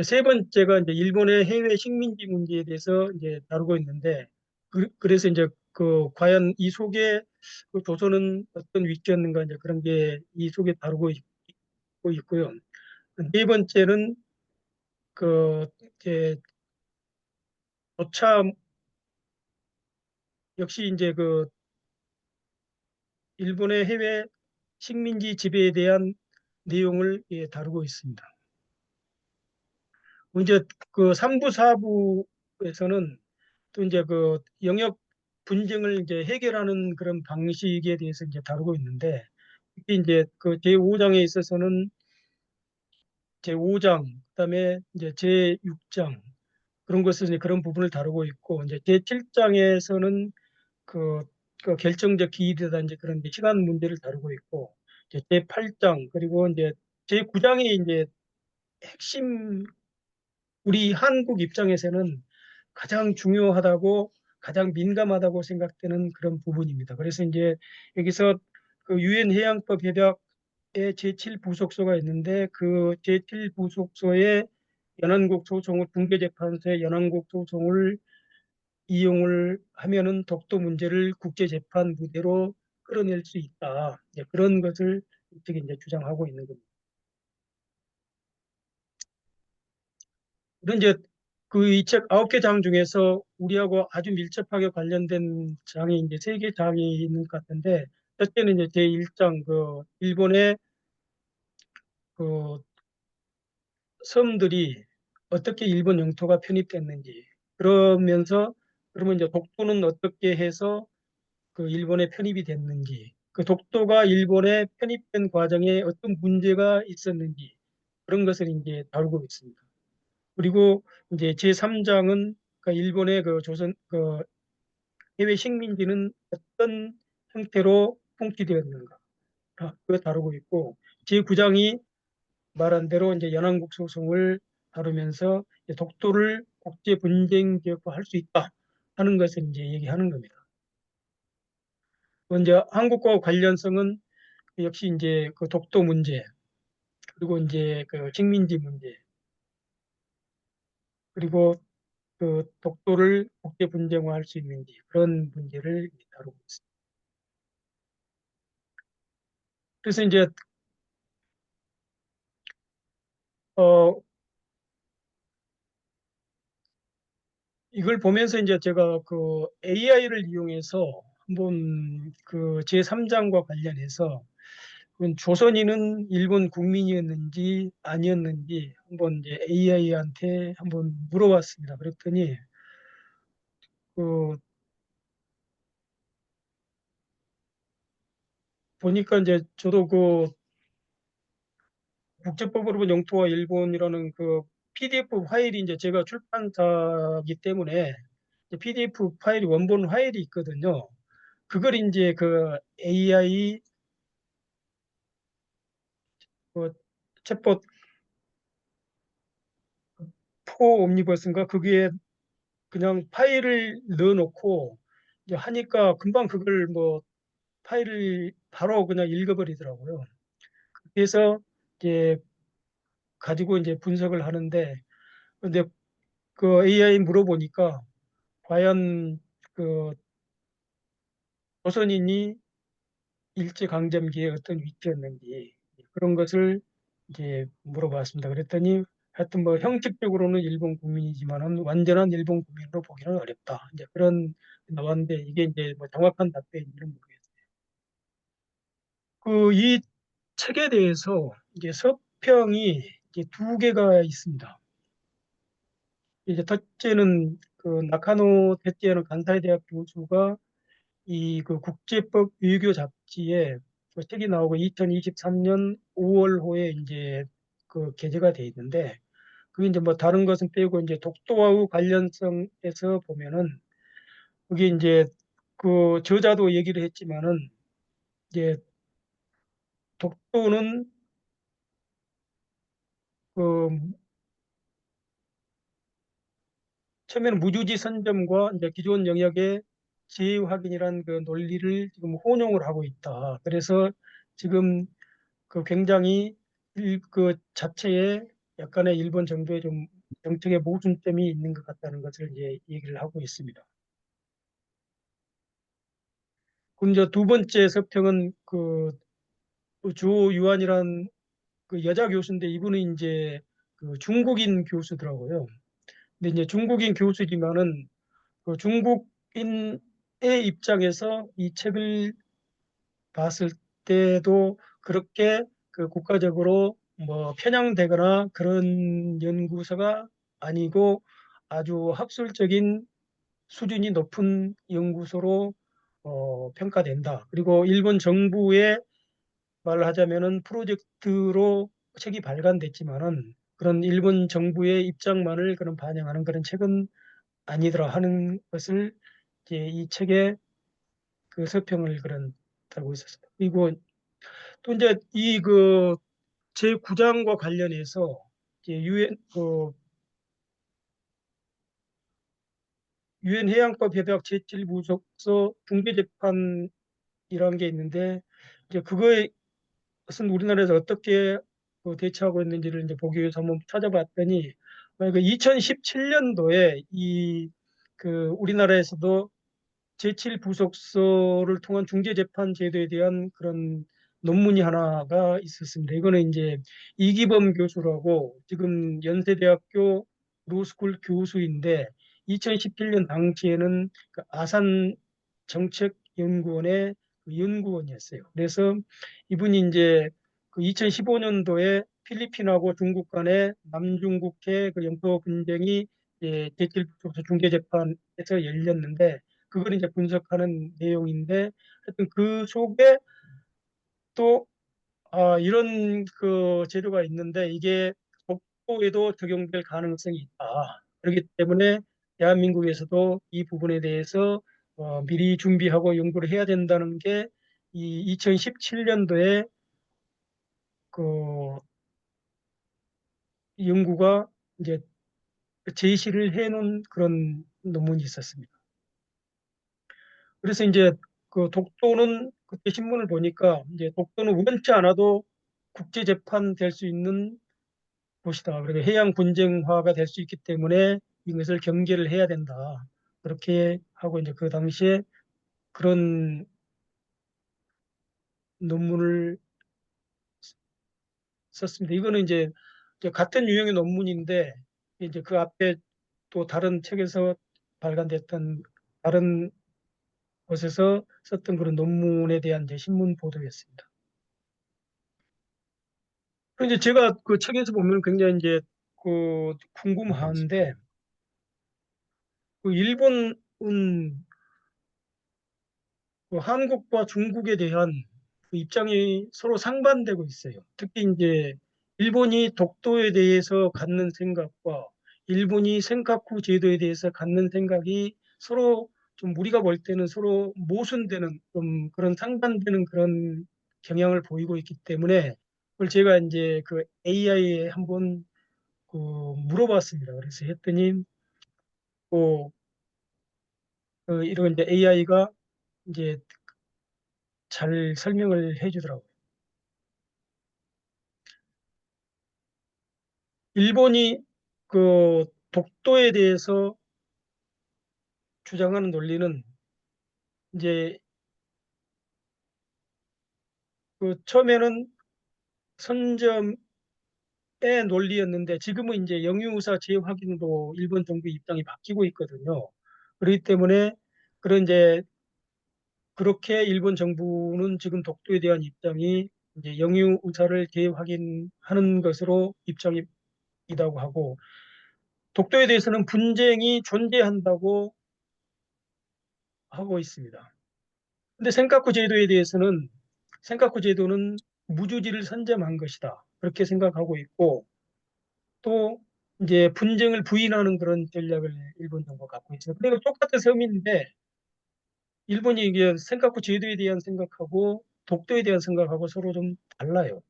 세 번째가 이제 일본의 해외 식민지 문제에 대해서 이제 다루고 있는데 그래서 이제 그 과연 이 속에 그 조선은 어떤 위치였는가 이제 그런 게 이 속에 다루고 있고요. 네 번째는 그 이제 조차 역시 이제 그 일본의 해외 식민지 지배에 대한 내용을 예, 다루고 있습니다. 이제 그 3부, 4부에서는 또 이제 그 영역 분쟁을 이제 해결하는 그런 방식에 대해서 이제 다루고 있는데 특히 이제 그 제5장에 있어서는 제5장 그다음에 이제 제6장 그런 것을 이제 그런 부분을 다루고 있고 이제 제7장에서는 그, 그 결정적 기일이라든지 그런 이제 시간 문제를 다루고 있고 이제 제8장 그리고 이제 제9장이 이제 핵심 우리 한국 입장에서는 가장 중요하다고 가장 민감하다고 생각되는 그런 부분입니다. 그래서 이제 여기서 그 유엔 해양법 협약의 제7부속소가 있는데 그 제7부속소의 연안국 소송을 중개재판소의 연안국 소송을 이용을 하면은 독도 문제를 국제재판 무대로 끌어낼 수 있다. 이제 그런 것을 이쪽에 이제 주장하고 있는 겁니다. 그런 이제 그 이 책 9개 장 중에서 우리하고 아주 밀접하게 관련된 장이 이제 3개 장이 있는 것 같은데 첫째는 이제 제1장 그 일본의 그 섬들이 어떻게 일본 영토가 편입됐는지 그러면서 그러면 이제 독도는 어떻게 해서 그 일본에 편입이 됐는지 그 독도가 일본에 편입된 과정에 어떤 문제가 있었는지 그런 것을 이제 다루고 있습니다. 그리고 이제 제3장은 그 일본의 그 조선 그 해외 식민지는 어떤 형태로 통치되었는가 그걸 다루고 있고 제9장이 말한 대로 이제 연안국 소송을 다루면서 이제 독도를 국제 분쟁 지역화할 수 있다 하는 것을 이제 얘기하는 겁니다. 이제 한국과 관련성은 역시 이제 그 독도 문제 그리고 이제 그 식민지 문제 그리고 그 독도를 국제 분쟁화할 수 있는지 그런 문제를 다루고 있습니다. 그래서 이제 어 이걸 보면서 이제 제가 그 AI를 이용해서 한번 그 제3장과 관련해서 조선인은 일본 국민이었는지 아니었는지 한번 이제 AI한테 한번 물어봤습니다. 그랬더니 그 보니까 이제 저도 그 국제법으로 영토와 일본이라는 그 PDF 파일이 이제 제가 출판사이기 때문에 PDF 파일이 원본 파일이 있거든요. 그걸 이제 그 AI 그 챗봇 4 옴니버스인가 그게 그냥 파일을 넣어놓고 이제 하니까 금방 그걸 뭐 파일을 바로 그냥 읽어버리더라고요. 그래서 이제 가지고 이제 분석을 하는데 근데 그 AI 물어보니까 과연 그 조선인이 일제강점기에 어떤 위치였는지 그런 것을 이제 물어봤습니다. 그랬더니 하여튼 뭐 형식적으로는 일본 국민이지만은 완전한 일본 국민으로 보기는 어렵다. 이제 그런 나왔는데 이게 이제 뭐 정확한 답변인지는 모르겠어요. 그 이 책에 대해서 이제 서평이 이제 2개가 있습니다. 이제 첫째는 그 나카노 테츠야노 간사이 대학 교수가 이 그 국제법 외교 잡지에 그 책이 나오고 2023년 5월호에 이제 그 게재가 돼 있는데, 그게 이제 뭐 다른 것은 빼고 이제 독도와의 관련성에서 보면은, 그게 이제 그 저자도 얘기를 했지만은, 이제 독도는 그 처음에는 무주지 선점과 이제 기존 영역의 재해 확인이라는 그 논리를 지금 혼용을 하고 있다. 그래서 지금 그 굉장히 그 자체에 약간의 일본 정부의 좀 정책의 모순점이 있는 것 같다는 것을 이제 얘기를 하고 있습니다. 그럼 이제 두 번째 서평은 그 조유한이란 그 여자 교수인데, 이분은 이제 그 중국인 교수더라고요. 근데 이제 중국인 교수지만은 그 중국인의 입장에서 이 책을 봤을 때도 그렇게 그 국가적으로 뭐 편향되거나 그런 연구소가 아니고 아주 학술적인 수준이 높은 연구소로 평가된다. 그리고 일본 정부의 말을 하자면은 프로젝트로 책이 발간됐지만은 그런 일본 정부의 입장만을 그런 반영하는 그런 책은 아니더라 하는 것을 이제 이 책에 그 서평을 그런 달고 있었습니다. 그리고 또 이제 이 그 제9장과 관련해서 이제 유엔 해양법 협약 제7부속서 중재재판이라는 게 있는데, 이제 그거에 것은 우리나라에서 어떻게 대처하고 있는지를 이제 보기 위해서 한번 찾아봤더니, 그 2017년도에 이 그 우리나라에서도 제7부속서를 통한 중재재판 제도에 대한 그런 논문이 하나가 있었습니다. 이거는 이제 이기범 교수라고 지금 연세대학교 로스쿨 교수인데, 2017년 당시에는 그 아산 정책연구원의 그 연구원이었어요. 그래서 이분이 이제 그 2015년도에 필리핀하고 중국 간의 남중국해 그 영토 분쟁이 제7부속서 중재재판에서 열렸는데, 그걸 이제 분석하는 내용인데, 하여튼 그 속에 또 이런 그 제도가 있는데 이게 독도에도 적용될 가능성이 있다. 그렇기 때문에 대한민국에서도 이 부분에 대해서 미리 준비하고 연구를 해야 된다는 게 이 2017년도에 그 연구가 이제 제시를 해놓은 그런 논문이 있었습니다. 그래서 이제 그 독도는 그때 신문을 보니까 이제 독도는 원치 않아도 국제재판 될 수 있는 곳이다. 그리고 해양 분쟁화가 될 수 있기 때문에 이것을 경계를 해야 된다. 그렇게 하고 이제 그 당시에 그런 논문을 썼습니다. 이거는 이제 같은 유형의 논문인데 이제 그 앞에 또 다른 책에서 발간됐던 다른 곳에서 썼던 그런 논문에 대한 이제 신문 보도였습니다. 이제 제가 그 책에서 보면 굉장히 이제 그 궁금한데, 그 일본은 그 한국과 중국에 대한 그 입장이 서로 상반되고 있어요. 특히 이제 일본이 독도에 대해서 갖는 생각과 일본이 센카쿠 제도에 대해서 갖는 생각이 서로 좀 우리가 볼 때는 서로 모순되는 좀 그런 상반되는 그런 경향을 보이고 있기 때문에 그걸 제가 이제 그 AI에 한번 그 물어봤습니다. 그래서 했더니 또 이런 이제 AI가 이제 잘 설명을 해주더라고요. 일본이 그 독도에 대해서 주장하는 논리는 이제 그 처음에는 선점의 논리였는데 지금은 이제 영유사 재확인으로 일본 정부 입장이 바뀌고 있거든요. 그렇기 때문에 그런 이제 그렇게 일본 정부는 지금 독도에 대한 입장이 이제 영유사를 재확인하는 것으로 입장이 이다고 하고, 독도에 대해서는 분쟁이 존재한다고 하고 있습니다. 근데 센카쿠 제도에 대해서는 센카쿠 제도는 무주지를 선점한 것이다. 그렇게 생각하고 있고 또 이제 분쟁을 부인하는 그런 전략을 일본 정부가 갖고 있어요. 그리고 똑같은 섬인데 일본이 이게 센카쿠 제도에 대한 생각하고 독도에 대한 생각하고 서로 좀 달라요.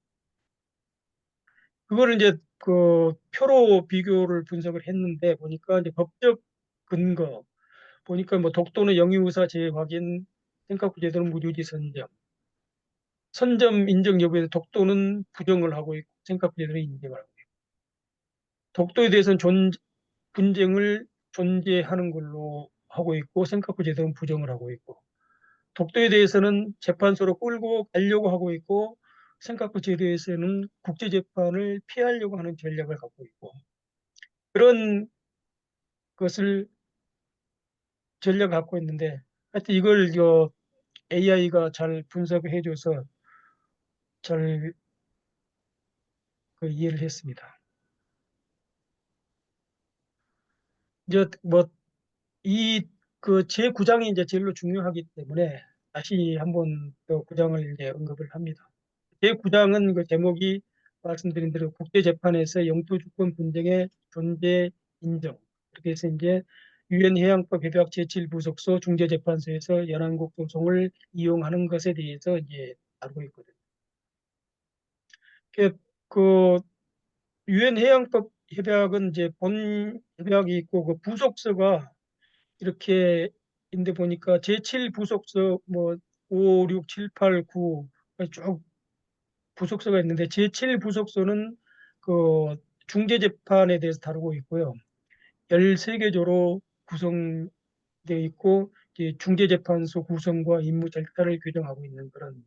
그거를 이제 그 표로 비교를 분석을 했는데 보니까 이제 법적 근거 보니까 뭐 독도는 영유우사 재확인, 센카쿠 제도는 무주지 선점, 선점 인정 여부에 독도는 부정을 하고 있고 센카쿠 제도는 인정을 하고 있고 독도에 대해서는 분쟁을 존재하는 걸로 하고 있고 센카쿠 제도는 부정을 하고 있고 독도에 대해서는 재판소로 끌고 가려고 하고 있고 센카쿠 제도에서는 국제재판을 피하려고 하는 전략을 갖고 있고 그런 것을 전략을 갖고 있는데 하여튼 이걸 AI가 잘 분석해 줘서 잘 그 이해를 했습니다. 이제 뭐 이 그 제9장이 이제 제일로 중요하기 때문에 다시 한번 또 9장을 이제 언급을 합니다. 제9장은 그 제목이 말씀드린 대로 국제재판에서 영토 주권 분쟁의 존재 인정. 그렇게 해서 이제 유엔 해양법 협약 제7부속소 중재재판소에서 연합국 소송을 이용하는 것에 대해서 이제 다루고 있거든요. 그 유엔 해양법 협약은 이제 본 협약이 있고 그 부속서가 이렇게 인데 보니까 제7 부속서 뭐 5, 6, 7, 8, 9 쭉 부속서가 있는데 제7 부속서는 그 중재재판에 대해서 다루고 있고요. 13개조로 구성되어 있고 이제 중재재판소 구성과 임무 절차를 규정하고 있는 그런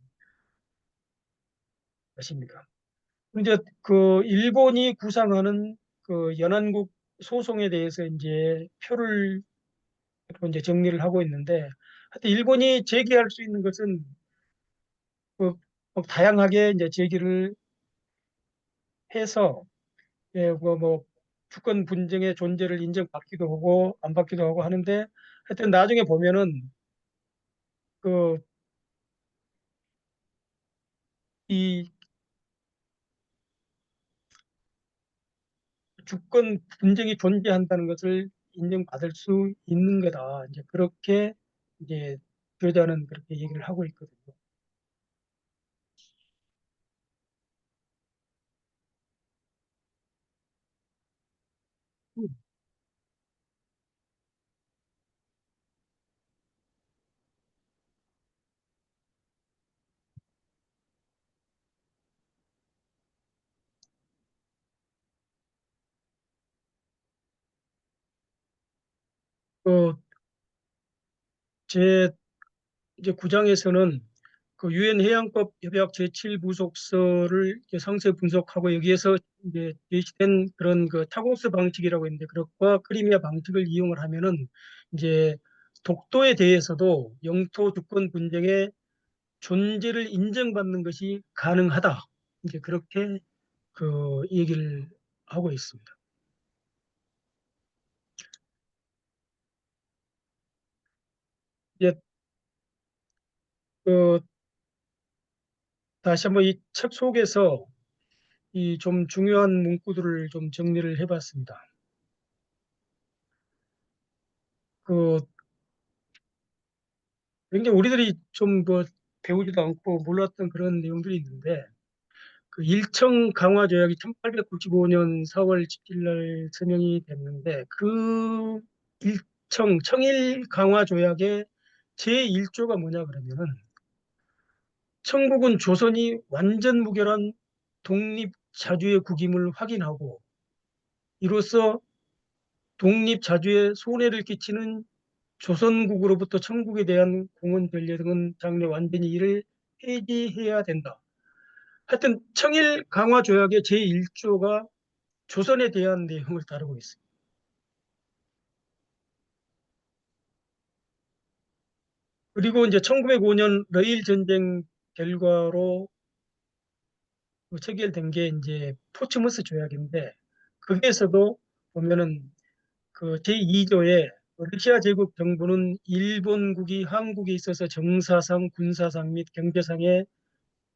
것입니다. 이제 그 일본이 구상하는 그 연안국 소송에 대해서 이제 표를 이제 정리를 하고 있는데 하여튼 일본이 제기할 수 있는 것은 뭐 다양하게 이제 제기를 해서 예, 뭐 주권 분쟁의 존재를 인정받기도 하고 안 받기도 하고 하는데 하여튼 나중에 보면은 그 이 주권 분쟁이 존재한다는 것을 인정받을 수 있는 거다. 이제 그렇게 이제 교자는 그렇게 얘기를 하고 있거든요. 그제 이제 9장에서는 그 유엔 해양법 협약 제7부속서를 상세 분석하고 여기에서 이제 제시된 그런 그 타고스 방식이라고 있는데 그것과 크리미아 방식을 이용을 하면은 이제 독도에 대해서도 영토 주권 분쟁의 존재를 인정받는 것이 가능하다. 이제 그렇게 그 얘기를 하고 있습니다. 이제 그 다시 한번 이 책 속에서 이 좀 중요한 문구들을 좀 정리를 해봤습니다. 그 굉장히 우리들이 좀 뭐 배우지도 않고 몰랐던 그런 내용들이 있는데 그 일청 강화 조약이 1895년 4월 17일 날 서명이 됐는데 그 일청 청일 강화 조약의 제1조가 뭐냐 그러면은 청국은 조선이 완전 무결한 독립 자주의 국임을 확인하고 이로써 독립 자주에 손해를 끼치는 조선국으로부터 청국에 대한 공원 변례 등은 장래 완전히 이를 폐지해야 된다. 하여튼 청일 강화 조약의 제1조가 조선에 대한 내용을 다루고 있습니다. 그리고 이제 1905년 러일 전쟁 결과로 체결된 게 이제 포츠머스 조약인데 거기에서도 보면은 그 제2조에 러시아 제국 정부는 일본국이 한국에 있어서 정사상, 군사상 및 경제상의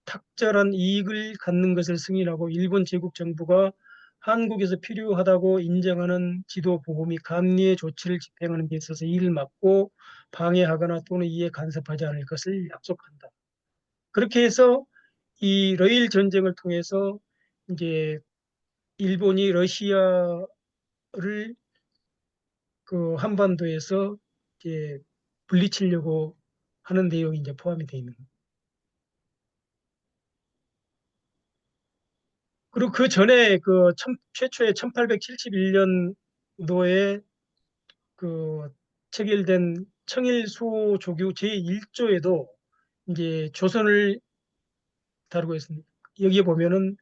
탁절한 이익을 갖는 것을 승인하고 일본 제국 정부가 한국에서 필요하다고 인정하는 지도 보호 및 감리의 조치를 집행하는 데 있어서 이를 막고 방해하거나 또는 이에 간섭하지 않을 것을 약속한다. 그렇게 해서 이 러일 전쟁을 통해서 이제 일본이 러시아를 그 한반도에서 이제 물리치려고 하는 내용이 이제 포함이 되어 있는 거예요. 그리고 그 전에 그 최초의 1871년도에 그 체결된 청일 수호조교 제1조에도 이제 조선을 다루고 있습니다. 여기에 보면은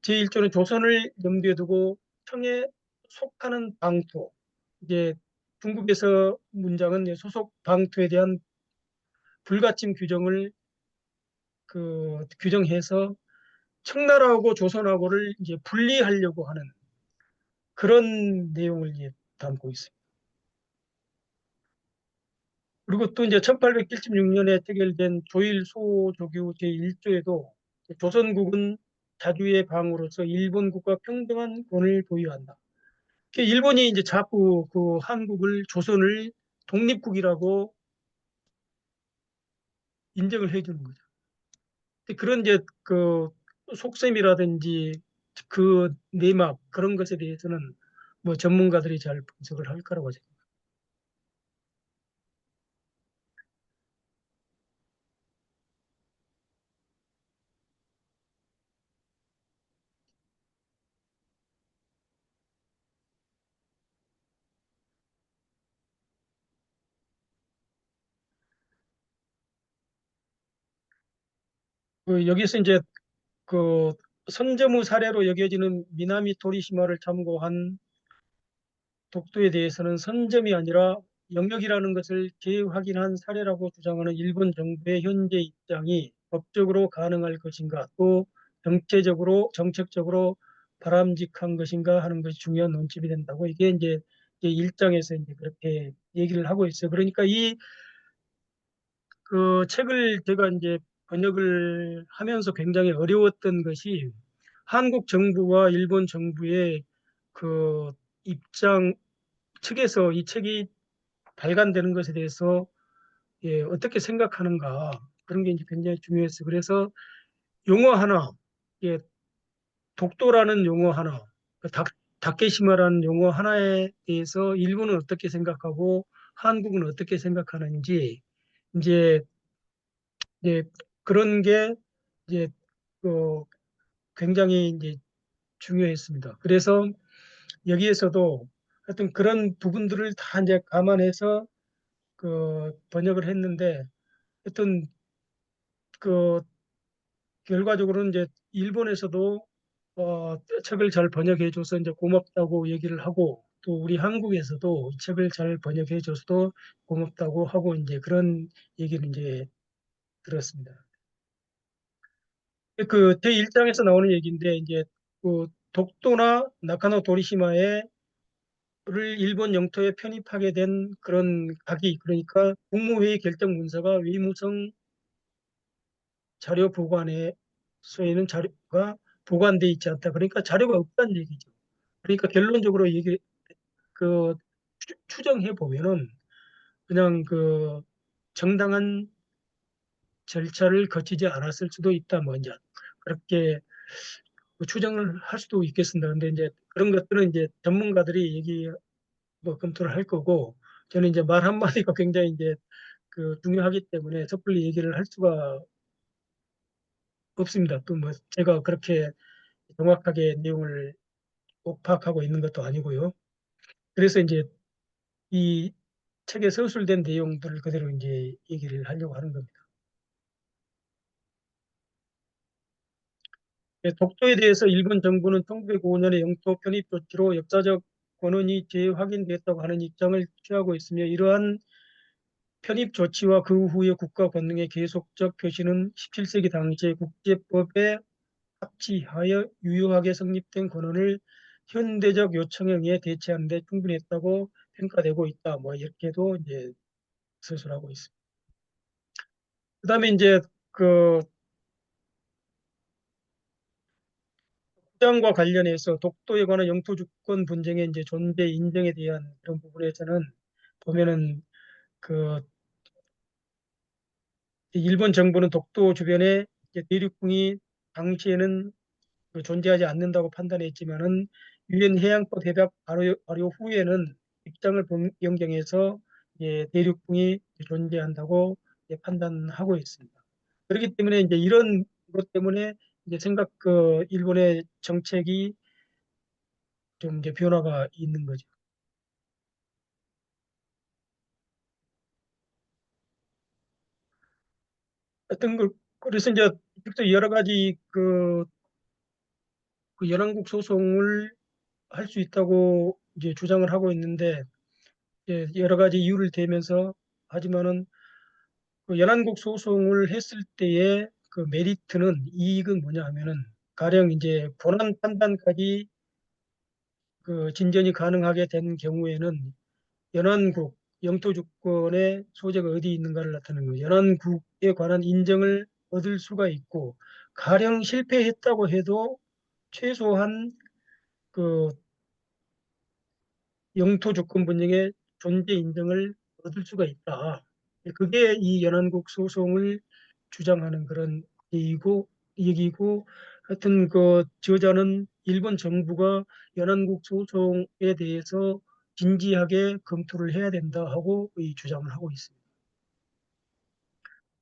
제1조는 조선을 염두에 두고 청에 속하는 방토, 이제 중국에서 문장은 이제 소속 방토에 대한 불가침 규정을 규정해서 청나라하고 조선하고를 이제 분리하려고 하는 그런 내용을 이제 담고 있습니다. 그리고 또 이제 1876년에 체결된 조일 수호조교 제1조에도 조선국은 자주의 방으로서 일본국과 평등한 권을 보유한다. 일본이 이제 자꾸 그 한국을 조선을 독립국이라고 인정을 해주는 거죠. 그런 이제 그 속셈이라든지 그 내막 그런 것에 대해서는 뭐 전문가들이 잘 분석을 할 거라고 생각합니다. 여기서 이제 그 선점의 사례로 여겨지는 미나미 토리시마를 참고한 독도에 대해서는 선점이 아니라 영역이라는 것을 재확인한 사례라고 주장하는 일본 정부의 현재 입장이 법적으로 가능할 것인가, 또 정책적으로 바람직한 것인가 하는 것이 중요한 논점이 된다고 이게 이제 1장에서 이제 그렇게 얘기를 하고 있어요. 그러니까 이 그 책을 제가 이제 번역을 하면서 굉장히 어려웠던 것이 한국 정부와 일본 정부의 그 입장 측에서 이 책이 발간되는 것에 대해서 어떻게 생각하는가 그런 게 이제 굉장히 중요했어요. 그래서 용어 하나, 예, 독도라는 용어 하나, 다케시마라는 용어 하나에 대해서 일본은 어떻게 생각하고 한국은 어떻게 생각하는지 이제, 이제 그런 게 이제 그 굉장히 이제 중요했습니다. 그래서 여기에서도 하여튼 그런 부분들을 다 이제 감안해서 번역을 했는데 하여튼 그 결과적으로는 이제 일본에서도 책을 잘 번역해줘서 이제 고맙다고 얘기를 하고 또 우리 한국에서도 이 책을 잘 번역해줘서도 고맙다고 하고 이제 그런 얘기를 이제 들었습니다. 그 제1장에서 나오는 얘기인데 이제 그 독도나 나카노 도리시마에 를 일본 영토에 편입하게 된 그런 각이 그러니까 국무회의 결정 문서가 위무성 자료 보관소에는 자료가 보관돼 있지 않다. 그러니까 자료가 없다는 얘기죠. 그러니까 결론적으로 얘기 그 추정해 보면은 그냥 그 정당한 절차를 거치지 않았을 수도 있다. 뭐 이제 그렇게 추정을 할 수도 있겠습니다. 근데 이제 그런 것들은 이제 전문가들이 얘기 뭐 검토를 할 거고 저는 이제 말 한마디가 굉장히 이제 중요하기 때문에 섣불리 얘기를 할 수가 없습니다. 또 뭐 제가 그렇게 정확하게 내용을 꼭 파악하고 있는 것도 아니고요. 그래서 이제 이 책에 서술된 내용들을 그대로 이제 얘기를 하려고 하는 겁니다. 독도에 대해서 일본 정부는 1905년에 영토 편입 조치로 역사적 권한이 재확인됐다고 하는 입장을 취하고 있으며 이러한 편입 조치와 그 후의 국가 권능의 계속적 표시는 17세기 당시의 국제법에 합치하여 유효하게 성립된 권한을 현대적 요청형에 대체하는 데 충분했다고 평가되고 있다. 뭐 이렇게도 이제 서술하고 있습니다. 그다음에 이제 그 독장과 관련해서 독도에 관한 영토 주권 분쟁의 이제 존재 인정에 대한 그런 부분에서는 보면은 그 일본 정부는 독도 주변에 이제 대륙붕이 당시에는 그 존재하지 않는다고 판단했지만은 유엔 해양법 협약 발효 후에는 입장을 변경해서 대륙붕이 존재한다고 이제 판단하고 있습니다. 그렇기 때문에 이제 이런 것 때문에 이제 일본의 정책이 좀 이제 변화가 있는 거죠. 하여튼 그래서 이제 여러 가지 그 연합국 소송을 할 수 있다고 이제 주장을 하고 있는데 여러 가지 이유를 대면서 하지만은 그 연합국 소송을 했을 때의 그 메리트는 이익은 뭐냐 하면은 가령 이제 본안 판단까지 그 진전이 가능하게 된 경우에는 연안국 영토 주권의 소재가 어디 있는가를 나타내는 거예요. 연안국에 관한 인정을 얻을 수가 있고 가령 실패했다고 해도 최소한 그 영토 주권 분쟁의 존재 인정을 얻을 수가 있다. 그게 이 연안국 소송을 주장하는 그런 얘기고 하여튼 그 저자는 일본 정부가 연안국 소송에 대해서 진지하게 검토를 해야 된다 하고 이 주장을 하고 있습니다.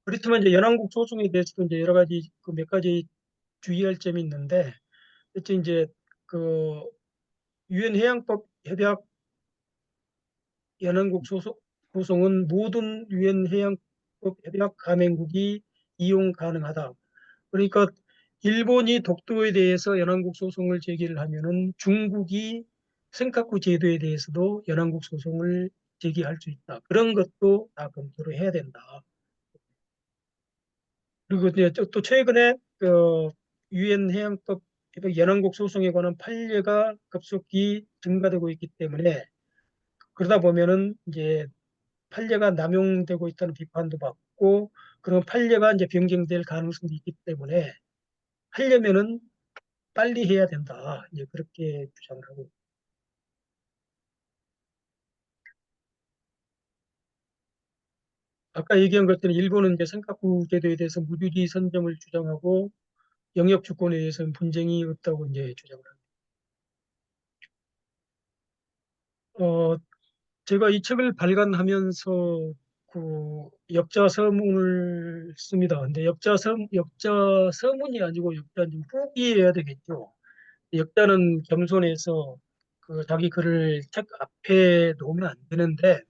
그렇지만 이제 연안국 소송에 대해서도 이제 여러 가지 그 몇 가지 주의할 점이 있는데, 어째 이제 그 유엔 해양법 협약 연안국 소송은 모든 유엔 해양법 협약 가맹국이 이용 가능하다. 그러니까 일본이 독도에 대해서 연안국 소송을 제기를 하면은 중국이 센카쿠 제도에 대해서도 연안국 소송을 제기할 수 있다. 그런 것도 다 검토를 해야 된다. 그리고 이제 또 최근에 그 유엔 해양법 연안국 소송에 관한 판례가 급속히 증가되고 있기 때문에 그러다 보면은 이제 판례가 남용되고 있다는 비판도 받고 그런 판례가 이제 변경될 가능성도 있기 때문에 하려면은 빨리 해야 된다. 이제 그렇게 주장을 하고. 아까 얘기한 것처럼 일본은 이제 센카쿠 제도에 대해서 무주지 선점을 주장하고 영역 주권에 대해서는 분쟁이 없다고 이제 주장을 합니다. 제가 이 책을 발간하면서 그 역자 서문을 씁니다. 근데 역자 서문이 아니고 역자 후기해야 되겠죠. 역자는 겸손해서 그 자기 글을 책 앞에 놓으면 안 되는데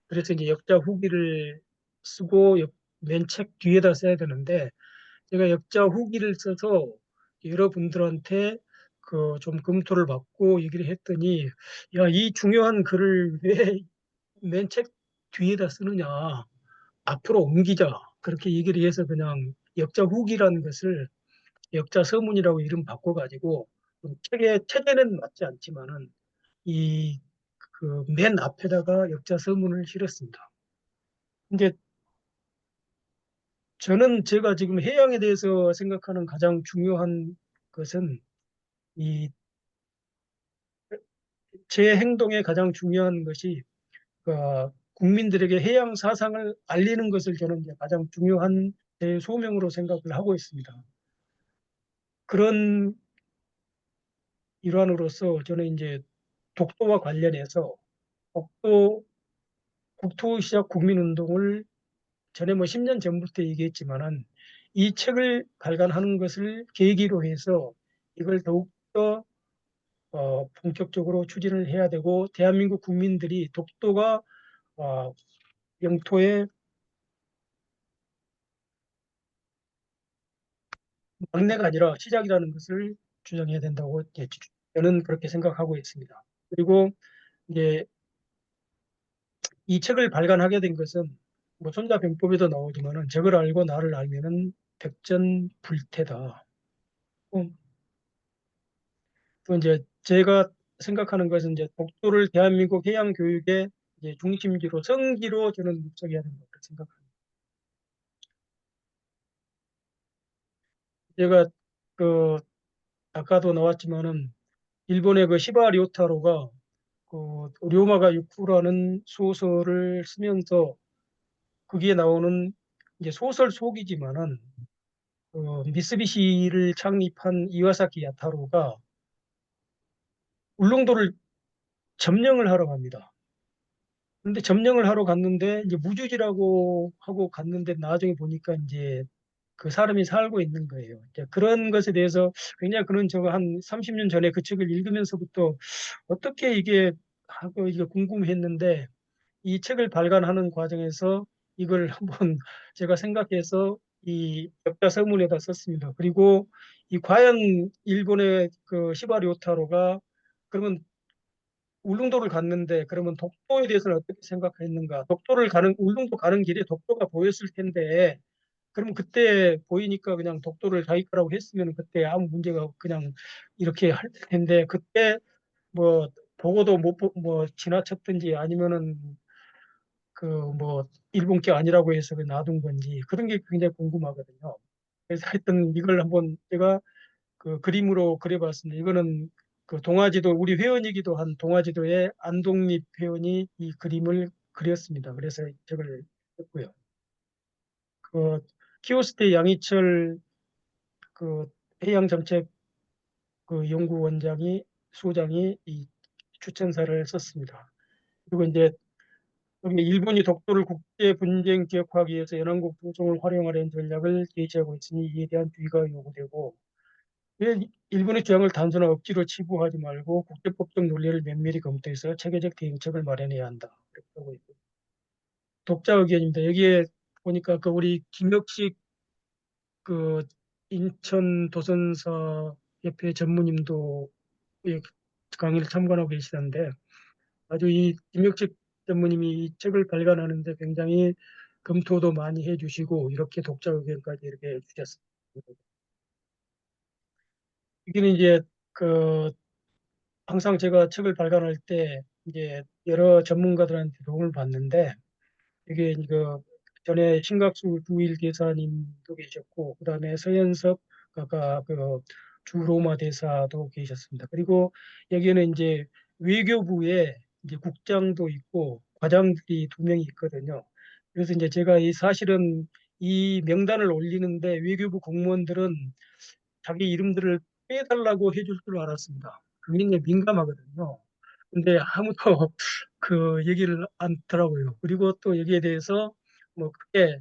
그래서 이제 역자 후기를 쓰고 맨 책 뒤에다 써야 되는데 제가 역자 후기를 써서 여러분들한테 그 좀 검토를 받고 얘기를 했더니 야, 이 중요한 글을 왜 맨 책 뒤에다 쓰느냐. 앞으로 옮기자. 그렇게 얘기를 해서 그냥 역자 후기라는 것을 역자 서문이라고 이름 바꿔가지고 책의 체제는 맞지 않지만은 이 그 맨 앞에다가 역자 서문을 실었습니다. 이제 저는 제가 지금 해양에 대해서 생각하는 가장 중요한 것은 이 제 행동의 가장 중요한 것이 국민들에게 해양 사상을 알리는 것을 저는 이제 가장 중요한 제 소명으로 생각을 하고 있습니다. 그런 일환으로서 저는 이제 독도와 관련해서 독도 국토시작 국민운동을 전에 뭐 10년 전부터 얘기했지만은 이 책을 발간하는 것을 계기로 해서 이걸 더욱더 본격적으로 추진을 해야 되고 대한민국 국민들이 독도가 어, 영토의 막내가 아니라 시작이라는 것을 주장해야 된다고 저는 그렇게 생각하고 있습니다. 그리고 이제 이 책을 발간하게 된 것은 뭐 손자병법에도 나오지만은 적을 알고 나를 알면은 백전불태다. 또 이제 제가 생각하는 것은 이제 독도를 대한민국 해양 교육의 이제 중심지로 성지로 저는 묵상해야 된다고 생각합니다. 제가 그 아까도 나왔지만은 일본의 그 시바 료타로가 그 료마가 유쿠라는 소설을 쓰면서 거기에 나오는 이제 소설 속이지만은 미쓰비시를 창립한 이와사키 야타로가 울릉도를 점령을 하러 갑니다. 근데 점령을 하러 갔는데 이제 무주지라고 하고 갔는데 나중에 보니까 이제 그 사람이 살고 있는 거예요. 이제 그런 것에 대해서 굉장히 그런 제가 한 30년 전에 그 책을 읽으면서부터 어떻게 이게 하고 이게 궁금했는데 이 책을 발간하는 과정에서 이걸 한번 제가 생각해서 이 역사 서문에다 썼습니다. 그리고 이 과연 일본의 그 시바리오타로가 그러면 울릉도를 갔는데 그러면 독도에 대해서는 어떻게 생각했는가? 독도를 가는 울릉도 가는 길에 독도가 보였을 텐데 그러면 그때 보이니까 그냥 독도를 자기 거라고 했으면 그때 아무 문제가 없고 그냥 이렇게 할 텐데 그때 뭐 보고도 뭐 지나쳤든지 아니면은 그 뭐 일본 게 아니라고 해서 놔둔 건지 그런 게 굉장히 궁금하거든요. 그래서 하여튼 이걸 한번 제가 그 그림으로 그려봤습니다. 이거는 그 동아지도 우리 회원이기도 한 동아지도의 안독립 회원이 이 그림을 그렸습니다. 그래서 저걸 했고요. 그 키오스테 양희철 그 해양정책 그 연구원장이 소장이 이 추천사를 썼습니다. 그리고 이제 여기 일본이 독도를 국제 분쟁 지역화하기 위해서 연안국 도정을 활용하려는 전략을 제시하고 있으니 이에 대한 주의가 요구되고 왜 일본의 주장을 단순한 억지로 치부하지 말고 국제법적 논리를 면밀히 검토해서 체계적 대응책을 마련해야 한다. 그렇게 하고 있고 독자 의견입니다. 여기에 보니까 그 우리 김혁식 그 인천 도선사 협회 전무님도 이 강의를 참관하고 계시던데 아주 이 김혁식 전무님이 이 책을 발간하는데 굉장히 검토도 많이 해주시고 이렇게 독자 의견까지 이렇게 주셨습니다. 이게는 이제 그 항상 제가 책을 발간할 때 이제 여러 전문가들한테 도움을 받는데 이게 그 전에 신각수 주일 대사님도 계셨고 그다음에 서현석 아까 그 주로마 대사도 계셨습니다. 그리고 여기에는 이제 외교부에 이제 국장도 있고 과장들이 두 명이 있거든요. 그래서 이제 제가 이 사실은 이 명단을 올리는데 외교부 공무원들은 자기 이름들을 빼달라고 해줄 줄 알았습니다. 굉장히 민감하거든요. 근데 아무도 그 얘기를 안 하더라고요. 그리고 또 여기에 대해서 뭐 크게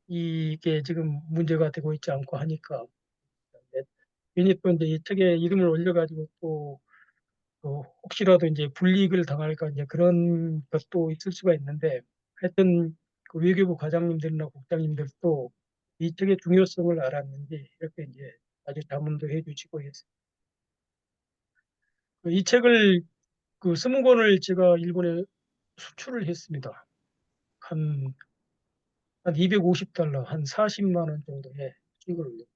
이게 지금 문제가 되고 있지 않고 하니까 괜히 또 이제 이 책에 이름을 올려가지고 또 혹시라도 이제 불이익을 당할까 이제 그런 것도 있을 수가 있는데 하여튼 그 외교부 과장님들이나 국장님들도 이 책의 중요성을 알았는지 이렇게 이제 아주 자문도 해주시고 했어요. 이 책을 그 20권을 제가 일본에 수출을 했습니다. 한, 한 $250, 한 40만 원 정도의 수익을 올렸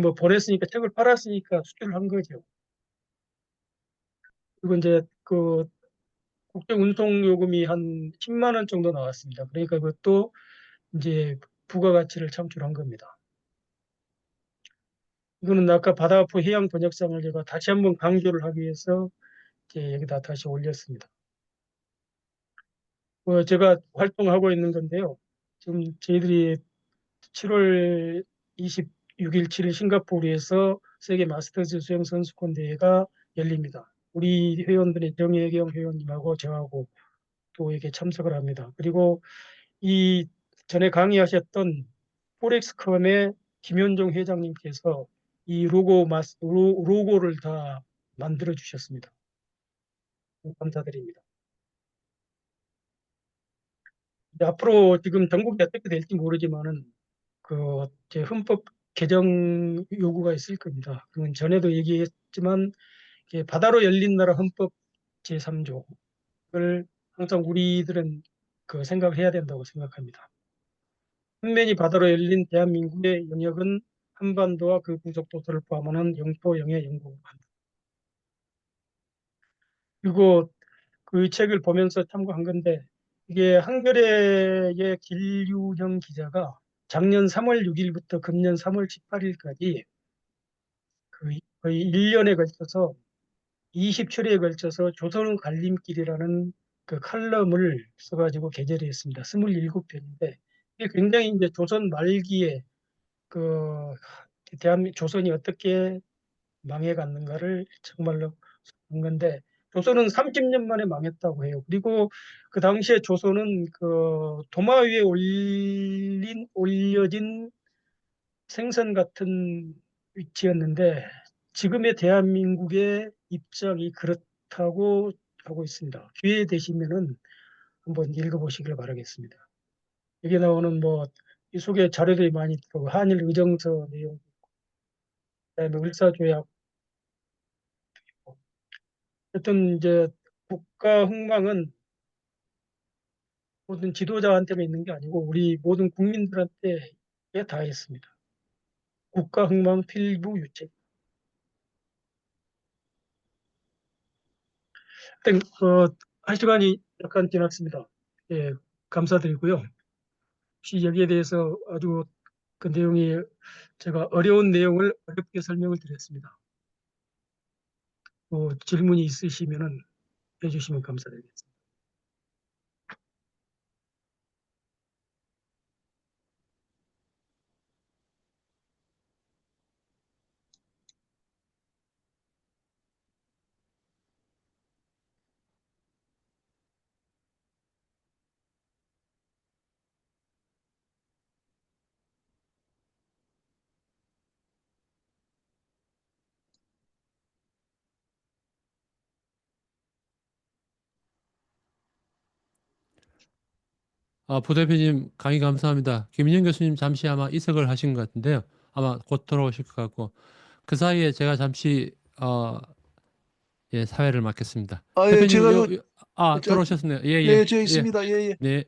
뭐 보냈으니까 책을 팔았으니까 수출을 한 거죠. 그리고 이제 그 국제 운송 요금이 한 10만 원 정도 나왔습니다. 그러니까 그것도 이제 부가가치를 창출한 겁니다. 이거는 아까 바다아프 해양 번역상을 제가 다시 한번 강조를 하기 위해서 이제 여기다 다시 올렸습니다. 제가 활동하고 있는 건데요. 지금 저희들이 7월 26일, 7일 싱가포르에서 세계 마스터즈 수영 선수권 대회가 열립니다. 우리 회원들의 정혜경 회원님하고 저하고 또 이렇게 참석을 합니다. 그리고 이 전에 강의하셨던 포렉스컴의 김현종 회장님께서 이 로고를 다 만들어 주셨습니다. 감사드립니다. 앞으로 지금 전국이 어떻게 될지 모르지만은 제 헌법 개정 요구가 있을 겁니다. 그건 전에도 얘기했지만 이게 바다로 열린 나라 헌법 제3조를 항상 우리들은 그 생각을 해야 된다고 생각합니다. 한면이 바다로 열린 대한민국의 영역은 한반도와 그 부속 도서를 포함하는 영토 영해 영국입니다. 그리고 그 책을 보면서 참고한 건데 이게 한겨레의 길유형 기자가 작년 3월 6일부터 금년 3월 18일까지 그 거의 1년에 걸쳐서 20초에 걸쳐서 조선의 갈림길이라는 그 칼럼을 써가지고 게재를 했습니다. 27편인데 이게 굉장히 이제 조선 말기에 그 조선이 어떻게 망해갔는가를 정말로 한 건데 조선은 30년 만에 망했다고 해요. 그리고 그 당시에 조선은 그 도마 위에 올려진 생선 같은 위치였는데 지금의 대한민국의 입장이 그렇다고 하고 있습니다. 기회 되시면은 한번 읽어보시길 바라겠습니다. 여기 나오는 뭐 이 속에 자료들이 많이 있고 한일 의정서 내용, 그다음에 을사조약, 어떤 이제 국가 흥망은 모든 지도자한테만 있는 게 아니고 우리 모든 국민들한테 다 있습니다. 국가 흥망 필부 유책. 하여튼 한 시간이 약간 지났습니다. 예, 감사드리고요. 혹시 여기에 대해서 아주 그 내용이 제가 어려운 내용을 어렵게 설명을 드렸습니다. 질문이 있으시면은 해주시면 감사드리겠습니다. 부대표님 강의 감사합니다. 김인영 교수님 잠시 아마 이석을 하신 것 같은데요. 아마 곧 돌아오실 것 같고 그 사이에 제가 잠시 예, 사회를 맡겠습니다. 예, 대표님 제가 저, 돌아오셨네요. 예, 네, 예, 저 예. 있습니다. 예, 예. 네.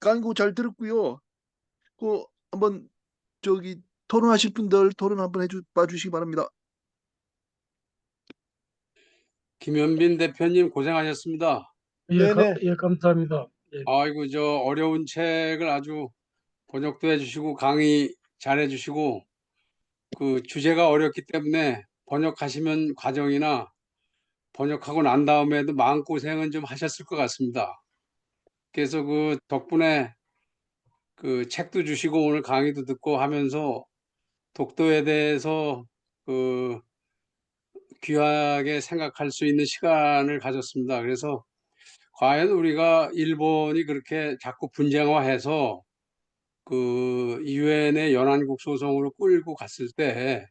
강의고 잘 들었고요. 한번 토론하실 분들 토론 한번 봐주시기 바랍니다. 김현빈 대표님 고생하셨습니다. 예, 네네. 예, 감사합니다. 예. 아이고, 저 어려운 책을 아주 번역도 해주시고 강의 잘해주시고 그 주제가 어렵기 때문에 번역하시면 과정이나 번역하고 난 다음에도 마음고생은 좀 하셨을 것 같습니다. 그래서 그 덕분에 그 책도 주시고 오늘 강의도 듣고 하면서 독도에 대해서 그 귀하게 생각할 수 있는 시간을 가졌습니다. 그래서 과연 우리가 일본이 그렇게 자꾸 분쟁화해서 그 유엔의 연안국 소송으로 끌고 갔을 때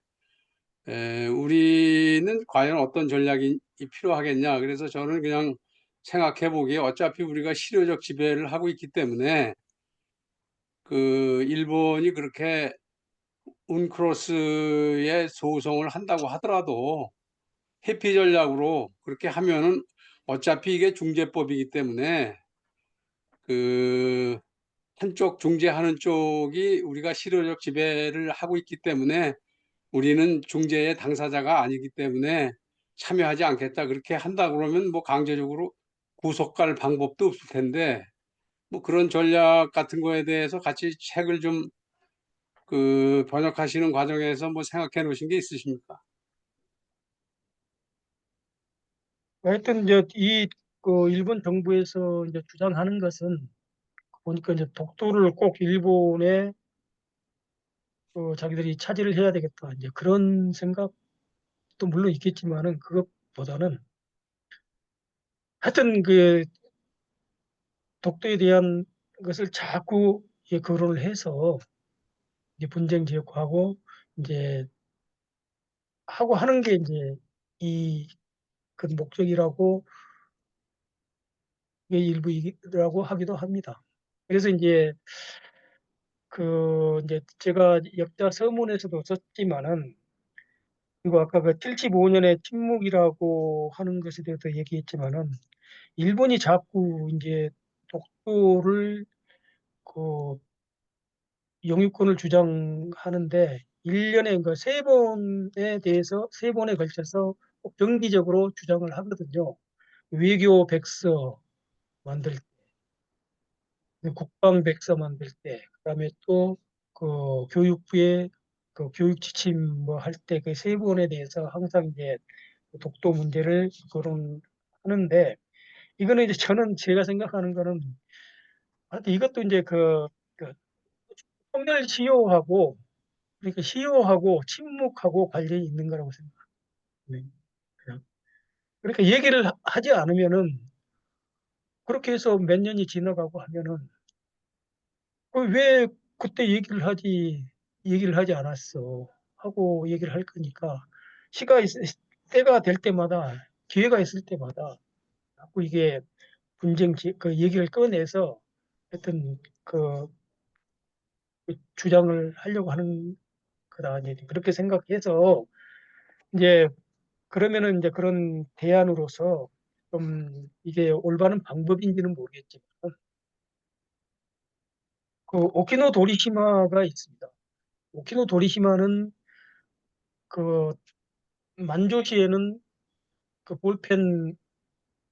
우리는 과연 어떤 전략이 필요하겠냐. 그래서 저는 그냥 생각해 보기에 어차피 우리가 실효적 지배를 하고 있기 때문에 그 일본이 그렇게 운크로스의 소송을 한다고 하더라도 회피 전략으로 그렇게 하면은 어차피 이게 중재법이기 때문에 그 한쪽 중재하는 쪽이 우리가 실효적 지배를 하고 있기 때문에 우리는 중재의 당사자가 아니기 때문에 참여하지 않겠다. 그렇게 한다 그러면 뭐 강제적으로 구속할 방법도 없을 텐데 뭐 그런 전략 같은 거에 대해서 같이 책을 좀 그 번역하시는 과정에서 뭐 생각해 놓으신 게 있으십니까? 하여튼 이제 그 일본 정부에서 이제 주장하는 것은 보니까 이제 독도를 꼭 일본에 자기들이 차지를 해야 되겠다. 이제 그런 생각도 물론 있겠지만은 그것보다는 하여튼 그 독도에 대한 것을 자꾸 거론을 해서 이제 분쟁 지역화하고 이제 하고 하는 게 이제 이 그 목적이라고 의 일부이라고 하기도 합니다. 그래서 이제 제가 역자 서문에서도 썼지만은 그리고 아까 그 75년의 침묵이라고 하는 것에 대해서 얘기했지만은 일본이 자꾸 이제 독도를 그 영유권을 주장하는데 1년에 그 세 번에 대해서 세 번에 걸쳐서 꼭 정기적으로 주장을 하거든요. 외교 백서 만들 때, 국방 백서 만들 때, 그다음에 또 그 교육부의 그 교육 지침 뭐 할 때 그 세 번에 대해서 항상 이제 독도 문제를 거론하는데 이거는 이제 저는 제가 생각하는 거는 하여튼 이것도 이제 그 통일 시효하고 그러니까 시효하고 침묵하고 관련이 있는 거라고 생각합니다. 그냥. 그러니까 얘기를 하지 않으면은 그렇게 해서 몇 년이 지나가고 하면은 왜 그때 얘기를 하지 않았어 하고 얘기를 할 거니까 시가 있, 때가 될 때마다 기회가 있을 때마다 자꾸 이게 그 얘기를 꺼내서 하여튼 그 주장을 하려고 하는 거다 이제 그렇게 생각해서 이제 그러면은 이제 그런 대안으로서 좀 이게 올바른 방법인지는 모르겠지만 그 오키노 도리시마가 있습니다. 오키노 도리시마는 그 만조시에는 그 볼펜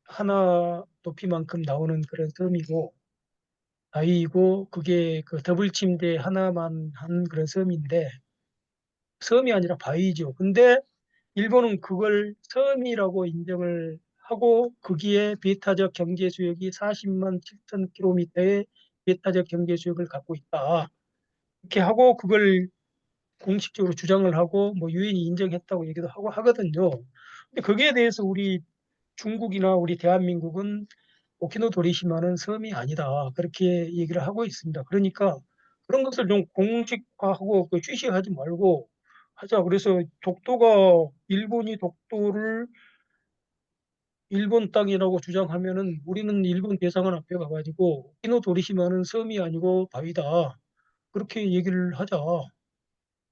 하나 높이만큼 나오는 그런 섬이고 아이고 그게 그 더블 침대 하나만 한 그런 섬인데 섬이 아니라 바위죠. 근데 일본은 그걸 섬이라고 인정을 하고 거기에 배타적 경제 수역이 40만 7천 킬로미터의 배타적 경제 수역을 갖고 있다. 이렇게 하고 그걸 공식적으로 주장을 하고 뭐 유엔이 인정했다고 얘기도 하고 하거든요. 근데 거기에 대해서 우리 중국이나 우리 대한민국은 오키노 도리시마는 섬이 아니다. 그렇게 얘기를 하고 있습니다. 그러니까 그런 것을 좀 공식화하고 그 쉬쉬하지 말고 하자. 그래서 독도가 일본이 독도를 일본 땅이라고 주장하면은 우리는 일본 대사관 앞에 가가지고 오키노 도리시마는 섬이 아니고 바위다. 그렇게 얘기를 하자.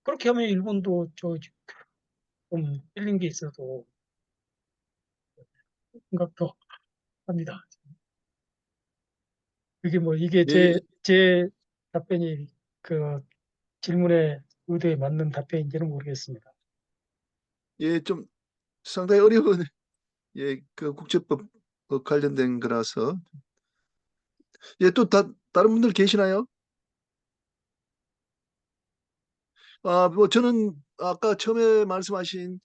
그렇게 하면 일본도 좀 찔린 게 있어서 생각도 합니다. 그게 뭐 이게 예, 제 답변이 그 질문의 의도에 맞는 답변인지는 모르겠습니다. 예, 좀 상당히 어려운 예, 그 국제법 관련된 거라서 예, 또 다른 분들 계시나요? 뭐 저는 아까 처음에 말씀하신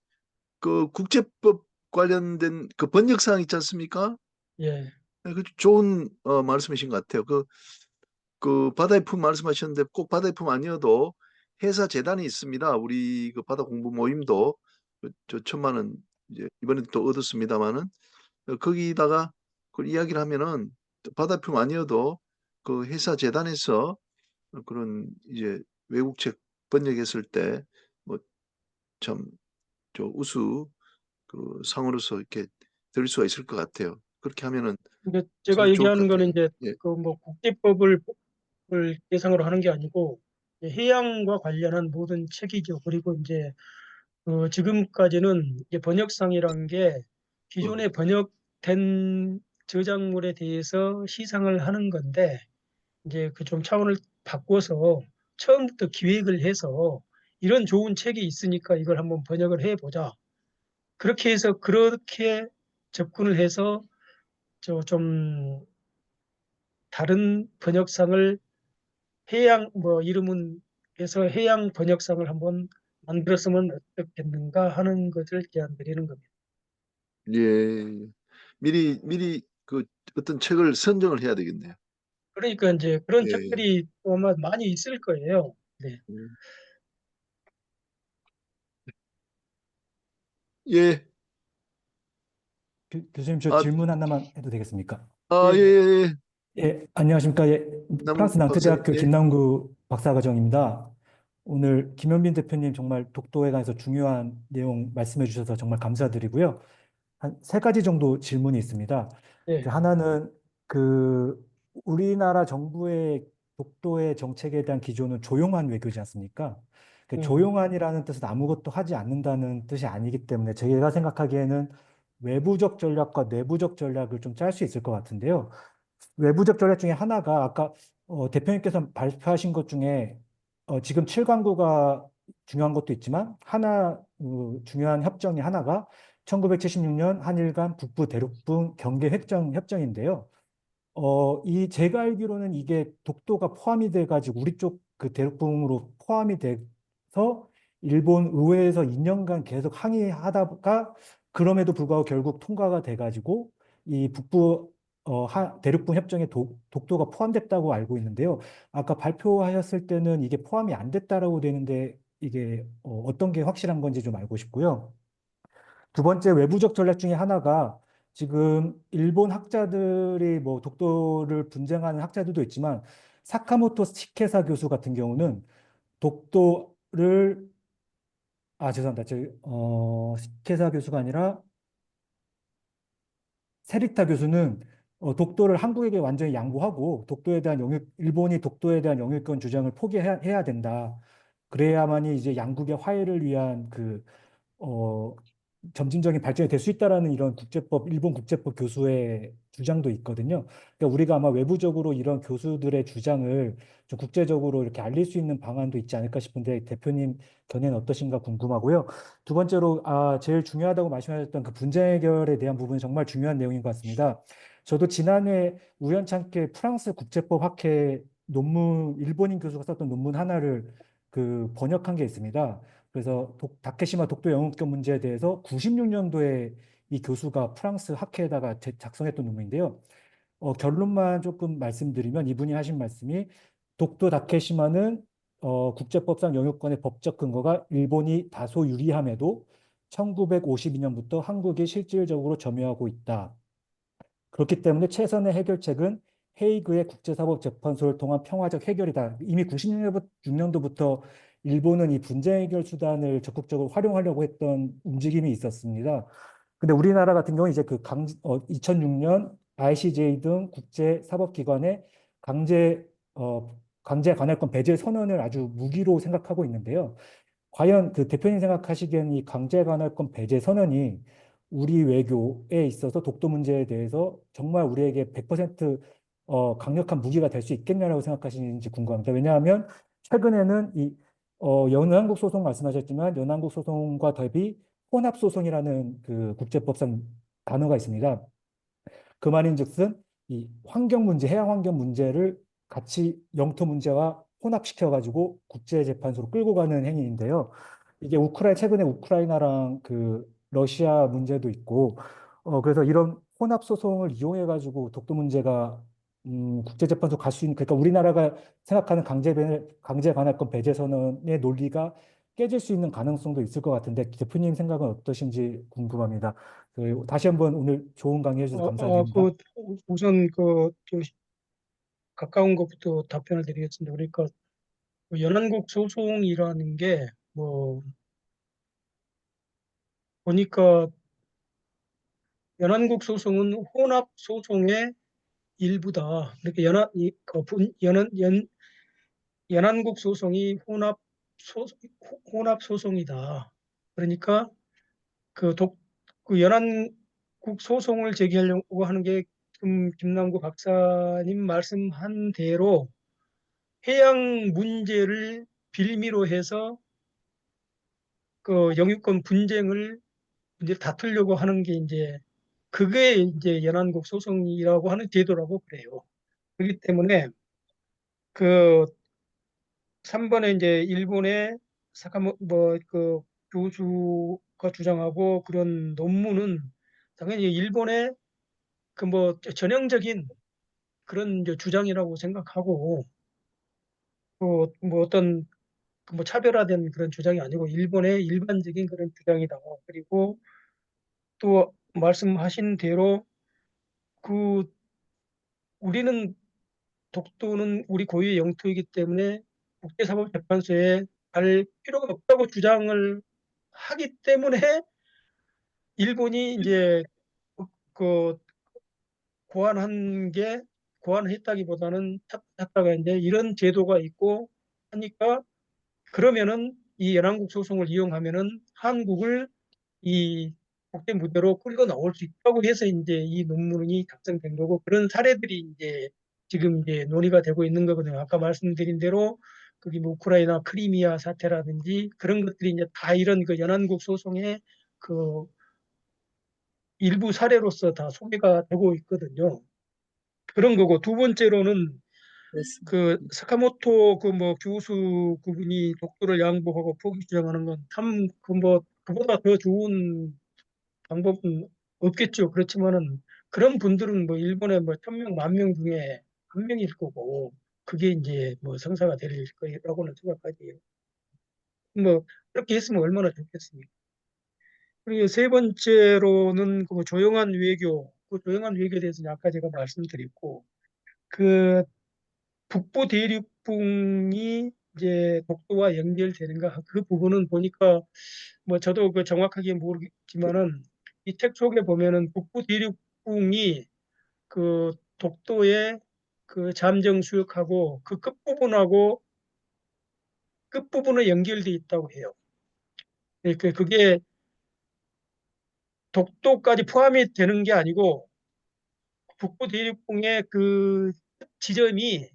그 국제법 관련된 그 번역사항 있지 않습니까? 예, 그 좋은 말씀이신 것 같아요. 그 바다의 품 말씀하셨는데 꼭 바다의 품 아니어도 해사 재단이 있습니다. 우리 그 바다 공부 모임도 저 1,000만 원 이제 이번에 또 얻었습니다만은 거기다가 그 이야기를 하면은 바다의 품 아니어도 그 해사 재단에서 그런 이제 외국책 번역했을 때 뭐 참 저 우수 그 상으로서 이렇게 드릴 수가 있을 것 같아요. 그렇게 하면은 근데 제가 정말 좋을 얘기하는 것 거는 같아요. 이제 예. 그 뭐 국제법을 대상으로 하는 게 아니고 해양과 관련한 모든 책이죠. 그리고 이제 지금까지는 이제 번역상이라는 게 어, 기존에 번역된 저작물에 대해서 시상을 하는 건데 이제 그 좀 차원을 바꿔서 처음부터 기획을 해서 이런 좋은 책이 있으니까 이걸 한번 번역을 해보자. 그렇게 해서 그렇게 접근을 해서 저 좀 다른 번역상을 해양 뭐 이름은 해서 해양 번역상을 한번 만들었으면 어떻겠는가 하는 것을 제안드리는 겁니다. 예. 미리 그 어떤 책을 선정을 해야 되겠네요. 그러니까 이제 그런 예. 책들이 아마 많이 있을 거예요. 네. 음. 예. 교수님, 저 아, 질문 하나만 해도 되겠습니까? 예, 예, 예. 예, 예. 예, 안녕하십니까. 예, 남욱 프랑스 박사님. 낭트대학교 예. 김남구 박사과정입니다. 오늘 김현빈 대표님 정말 독도에 관해서 중요한 내용 말씀해 주셔서 정말 감사드리고요. 한 세 가지 정도 질문이 있습니다. 예. 하나는 그 우리나라 정부의 독도의 정책에 대한 기조는 조용한 외교지 않습니까? 조용한이라는 뜻은 아무것도 하지 않는다는 뜻이 아니기 때문에 제가 생각하기에는 외부적 전략과 내부적 전략을 좀 짤 수 있을 것 같은데요. 외부적 전략 중에 하나가 아까 대표님께서 발표하신 것 중에 지금 7강구가 중요한 것도 있지만 하나 중요한 협정이 하나가 1976년 한일 간 북부 대륙분 경계 협정인데요. 이 제가 알기로는 이게 독도가 포함이 돼가지고 우리 쪽 그 대륙붕으로 포함이 돼서 일본 의회에서 2년간 계속 항의하다가 그럼에도 불구하고 결국 통과가 돼가지고 이 북부 대륙붕 협정에 독도가 포함됐다고 알고 있는데요. 아까 발표하셨을 때는 이게 포함이 안 됐다라고 되는데 이게 어떤 게 확실한 건지 좀 알고 싶고요. 두 번째 외부적 전략 중에 하나가 지금 일본 학자들이 뭐 독도를 분쟁하는 학자들도 있지만 사카모토 시케사 교수 같은 경우는 독도를 죄송합니다. 시케사 교수가 아니라 세리타 교수는 독도를 한국에게 완전히 양보하고 일본이 독도에 대한 영유권 주장을 포기해야 된다. 그래야만이 이제 양국의 화해를 위한 어, 점진적인 발전이 될 수 있다라는 이런 일본 국제법 교수의 주장도 있거든요. 그러니까 우리가 아마 외부적으로 이런 교수들의 주장을 좀 국제적으로 이렇게 알릴 수 있는 방안도 있지 않을까 싶은데 대표님 견해는 어떠신가 궁금하고요. 두 번째로 제일 중요하다고 말씀하셨던 그 분쟁 해결에 대한 부분이 정말 중요한 내용인 것 같습니다. 저도 지난해 우연찮게 프랑스 국제법 학회 논문, 일본인 교수가 썼던 논문 하나를 번역한 게 있습니다. 그래서 다케시마 독도 영유권 문제에 대해서 96년도에 이 교수가 프랑스 학회에다가 작성했던 논문인데요. 결론만 조금 말씀드리면 이분이 하신 말씀이 독도 다케시마는 국제법상 영유권의 법적 근거가 일본이 다소 유리함에도 1952년부터 한국이 실질적으로 점유하고 있다. 그렇기 때문에 최선의 해결책은 헤이그의 국제사법재판소를 통한 평화적 해결이다. 이미 96년도부터 일본은 이 분쟁 해결 수단을 적극적으로 활용하려고 했던 움직임이 있었습니다. 근데 우리나라 같은 경우는 이제 2006년 ICJ 등 국제사법기관의 강제 관할권 배제 선언을 아주 무기로 생각하고 있는데요. 과연 대표님 생각하시기에는 이 강제 관할권 배제 선언이 우리 외교에 있어서 독도 문제에 대해서 정말 우리에게 100% 강력한 무기가 될 수 있겠냐라고 생각하시는지 궁금합니다. 왜냐하면 최근에는 연한국 소송 말씀하셨지만 연한국 소송과 대비 혼합 소송이라는 국제법상 단어가 있습니다. 그 말인즉슨 이 환경 문제, 해양 환경 문제를 같이 영토 문제와 혼합시켜가지고 국제재판소로 끌고 가는 행위인데요. 이게 최근에 우크라이나랑 러시아 문제도 있고, 그래서 이런 혼합 소송을 이용해가지고 독도 문제가 국제재판소 갈 수 있는, 그러니까 우리나라가 생각하는 강제 관할권 배제 선언의 논리가 깨질 수 있는 가능성도 있을 것 같은데 대표님 생각은 어떠신지 궁금합니다. 다시 한번 오늘 좋은 강의 해주셔서 감사드립니다. 우선 가까운 것부터 답변을 드리겠습니다. 그러니까 연안국 소송이라는 게 보니까 연안국 소송은 혼합 소송의 일부다. 그렇게 연안국 소송이 혼합 소송이다. 그러니까 그 연안국 소송을 제기하려고 하는 게 김남구 박사님 말씀한 대로 해양 문제를 빌미로 해서 영유권 문제를 다투려고 하는 게 그게 연안국 소송이라고 하는 제도라고 그래요. 그렇기 때문에 3번에 일본의 교수가 주장하고 그런 논문은 당연히 일본의 전형적인 그런 주장이라고 생각하고 어떤 차별화된 그런 주장이 아니고 일본의 일반적인 그런 주장이다. 그리고 또 말씀하신 대로 우리는 독도는 우리 고유의 영토이기 때문에 국제사법재판소에 갈 필요가 없다고 주장을 하기 때문에 일본이 그 고안했다기보다는 찾다가 이런 제도가 있고 하니까 그러면은 이 연안국 소송을 이용하면은 한국을 이 국제 무대로 끌고 나올 수 있다고 해서 이 논문이 작성된 거고 그런 사례들이 지금 논의가 되고 있는 거거든요. 아까 말씀드린 대로 거기 우크라이나 크리미아 사태라든지 그런 것들이 다 이런 연안국 소송의 일부 사례로서 다 소개가 되고 있거든요. 그런 거고, 두 번째로는 그렇습니다. 그 사카모토 그 뭐 교수 그분이 독도를 양보하고 포기 주장하는 건 참 그 뭐 그보다 더 좋은 방법은 없겠죠. 그렇지만은 그런 분들은 뭐 일본의 뭐 1,000명, 10,000명 중에 한 명일 거고, 그게 이제 뭐 성사가 될 거라고는 생각하지. 뭐 그렇게 했으면 얼마나 좋겠습니까? 그리고 세 번째로는 그 조용한 외교, 그 조용한 외교에 대해서는 아까 제가 말씀드렸고, 그 북부 대륙붕이 이제 독도와 연결되는가 그 부분은 보니까 뭐 저도 그 정확하게 모르겠지만은 이 책 속에 보면은 북부 대륙붕이 그 독도의 그 잠정 수역하고 그 끝부분에 연결돼 있다고 해요. 그러니까 그게 독도까지 포함이 되는 게 아니고 북부 대륙붕의 그 지점이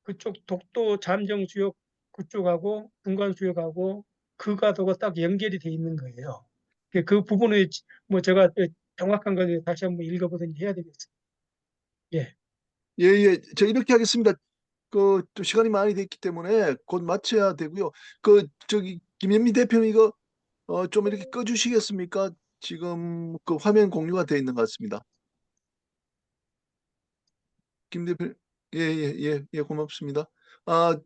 그쪽 독도 잠정 수역 그쪽하고 분간 수역하고 그 가도가 딱 연결이 돼 있는 거예요. 그 부분을 뭐 제가 정확한 걸 다시 한번 읽어보든지 해야 되겠어요. 예. 예, 예. 저 이렇게 하겠습니다. 그 또 시간이 많이 됐기 때문에 곧 마쳐야 되고요. 그 저기 김현미 대표님 이거 좀 이렇게 꺼 주시겠습니까? 지금 그 화면 공유가 돼 있는 것 같습니다. 김 대표 예, 고맙습니다.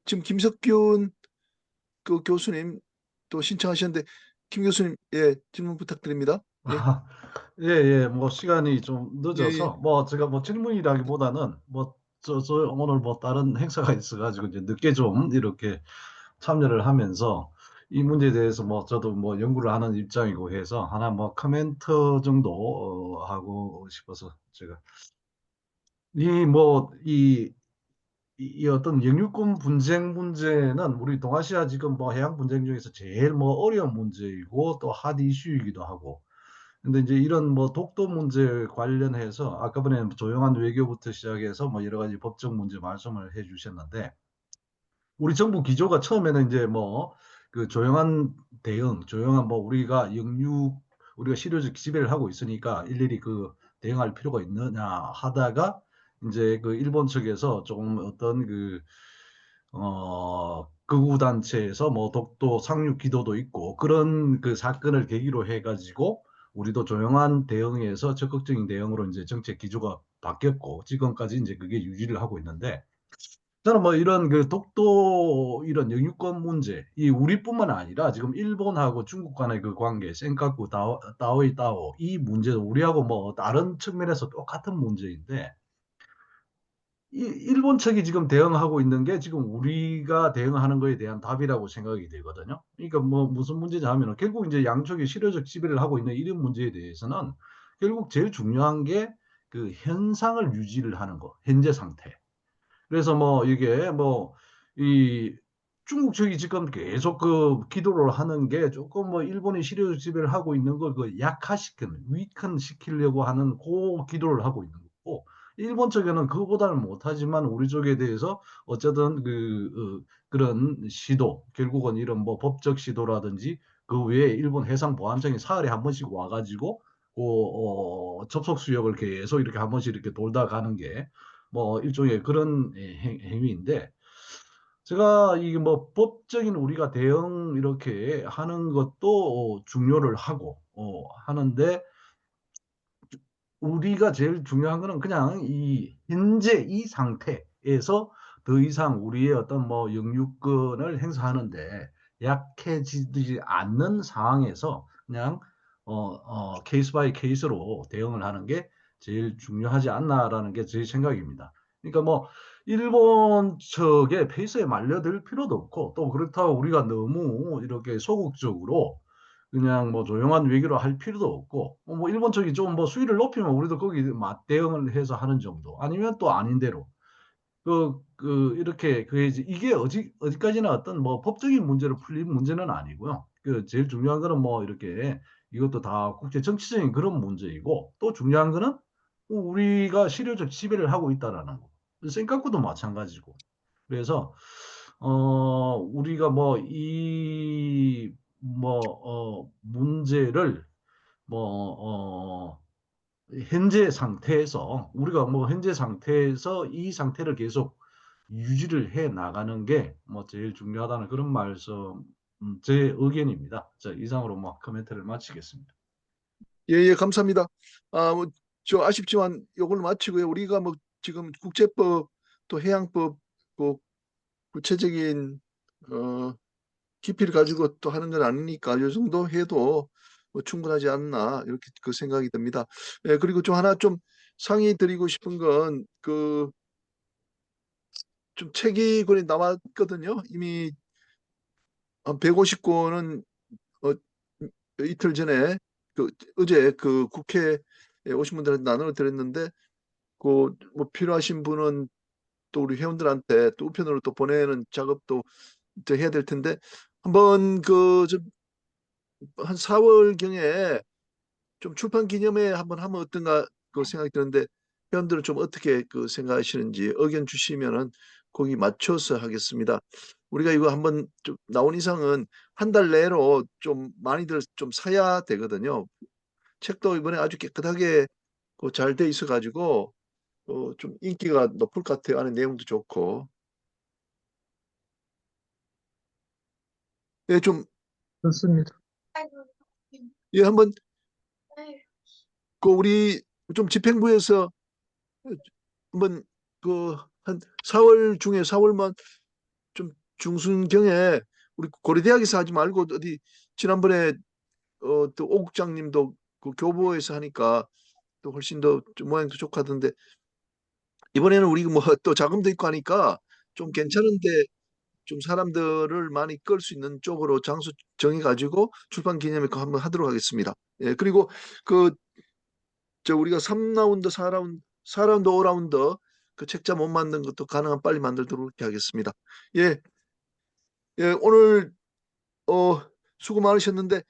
지금 김석균 그 교수님 또 신청하셨는데 김 교수님 질문 부탁드립니다. 예. 예, 예, 뭐 시간이 좀 예, 예. 늦어서 뭐 제가 뭐 질문이라기보다는 뭐 저 오늘 뭐 다른 행사가 있어가지고 이제 늦게 좀 이렇게 참여를 하면서 이 문제에 대해서 뭐 저도 뭐 연구를 하는 입장이고 해서 하나 뭐 코멘트 정도 하고 싶어서 제가 이 어떤 영유권 분쟁 문제는 우리 동아시아 지금 뭐 해양 분쟁 중에서 제일 뭐 어려운 문제이고 또 핫 이슈이기도 하고. 근데 이제 이런 뭐 독도 문제 관련해서 아까 전에 조용한 외교부터 시작해서 뭐 여러 가지 법적 문제 말씀을 해 주셨는데 우리 정부 기조가 처음에는 이제 뭐 그 조용한 대응, 조용한 뭐 우리가 실효적 지배를 하고 있으니까 일일이 그 대응할 필요가 있느냐 하다가 이제 그 일본 측에서 조금 어떤 극우 단체에서 뭐 독도 상륙 기도도 있고 그런 그 사건을 계기로 해가지고 우리도 조용한 대응에서 적극적인 대응으로 이제 정책 기조가 바뀌었고 지금까지 이제 그게 유지를 하고 있는데 저는 뭐 이런 그 독도 이런 영유권 문제 이 우리뿐만 아니라 지금 일본하고 중국 간의 그 관계 센카쿠 다오이 다오 이 문제도 우리하고 뭐 다른 측면에서 똑같은 문제인데 일본 측이 지금 대응하고 있는 게 지금 우리가 대응하는 거에 대한 답이라고 생각이 되거든요. 그러니까 뭐 무슨 문제냐 하면은 결국 이제 양쪽이 실효적 지배를 하고 있는 이런 문제에 대해서는 결국 제일 중요한 게 그 현상을 유지를 하는 거, 현재 상태. 그래서 뭐 이게 뭐 이 중국 측이 지금 계속 그 기도를 하는 게 조금 뭐 일본이 실효적 지배를 하고 있는 걸 그 약화시키는, 위큰 시키려고 하는 그 기도를 하고 있는 거고 일본 쪽에는 그거보다는 못하지만 우리 쪽에 대해서 어쨌든 그런 시도 결국은 이런 뭐 법적 시도라든지 그 외에 일본 해상보안청이 사흘에 한 번씩 와가지고 접속 수역을 계속 이렇게 한 번씩 이렇게 돌다 가는 게 뭐 일종의 그런 행위인데 제가 이게 뭐 법적인 우리가 대응 이렇게 하는 것도 중요를 하고 하는데 우리가 제일 중요한 거는 그냥 이 현재 이 상태에서 더 이상 우리의 어떤 뭐 영유권을 행사하는데 약해지지 않는 상황에서 그냥 케이스 바이 케이스로 대응을 하는 게 제일 중요하지 않나라는 게 제 생각입니다. 그러니까 뭐 일본 측의 페이스에 말려들 필요도 없고 또 그렇다고 우리가 너무 이렇게 소극적으로 그냥 뭐 조용한 외교로 할 필요도 없고 뭐 일본 쪽이 좀 뭐 수위를 높이면 우리도 거기 맞대응을 해서 하는 정도 아니면 또 아닌 대로 이렇게 이게 어디까지나 어떤 뭐 법적인 문제로 풀릴 문제는 아니고요. 그 제일 중요한 거는 뭐 이렇게 이것도 다 국제 정치적인 그런 문제이고 또 중요한 거는 우리가 실효적 지배를 하고 있다라는 거. 생각과도 마찬가지고. 그래서 우리가 뭐 문제를 현재 상태에서 우리가 현재 상태에서 이 상태를 계속 유지를 해 나가는 게 제일 중요하다는 그런 말씀, 제 의견입니다. 자, 이상으로 코멘트를 마치겠습니다. 예, 감사합니다. 저 아쉽지만 이걸로 마치고요. 우리가 지금 국제법 또 해양법 구체적인 깊이를 가지고 또 하는 건 아니니까 이 정도 해도 충분하지 않나 이렇게 그 생각이 듭니다. 예, 그리고 좀 하나 좀 상의 드리고 싶은 건 좀 책이 거의 나왔거든요. 이미 한 150권은 이틀 전에 어제 국회에 오신 분들한테 나눠 드렸는데 필요하신 분은 또 우리 회원들한테 또 우편으로 또 보내는 작업도 더 해야 될 텐데 한번 한 4월 경에 좀 출판 기념회 한번 하면 어떤가 생각이 드는데 회원들은 좀 어떻게 생각하시는지 의견 주시면은 거기 맞춰서 하겠습니다. 우리가 이거 한번 좀 나온 이상은 한 달 내로 좀 많이들 좀 사야 되거든요. 책도 이번에 아주 깨끗하게 잘 돼 있어 가지고 좀 인기가 높을 것 같아요. 안에 내용도 좋고. 예, 좋습니다. 예, 한번 우리 좀 집행부에서 한번 한 4월 중에 4월만 좀 중순경에 우리 고려대학에서 하지 말고 어디 지난번에 또 오 국장님도 교보에서 하니까 또 훨씬 더 좀 모양도 좋고 하던데 이번에는 우리 또 자금도 있고 하니까 좀 괜찮은데 좀 사람들을 많이 끌 수 있는 쪽으로 장소 정해가지고 출판 기념회 한번 하도록 하겠습니다. 예, 그리고 우리가 3라운드, 4라운드, 5라운드 책자 못 만든 것도 가능한 빨리 만들도록 그렇게 하겠습니다. 예, 예, 오늘 수고 많으셨는데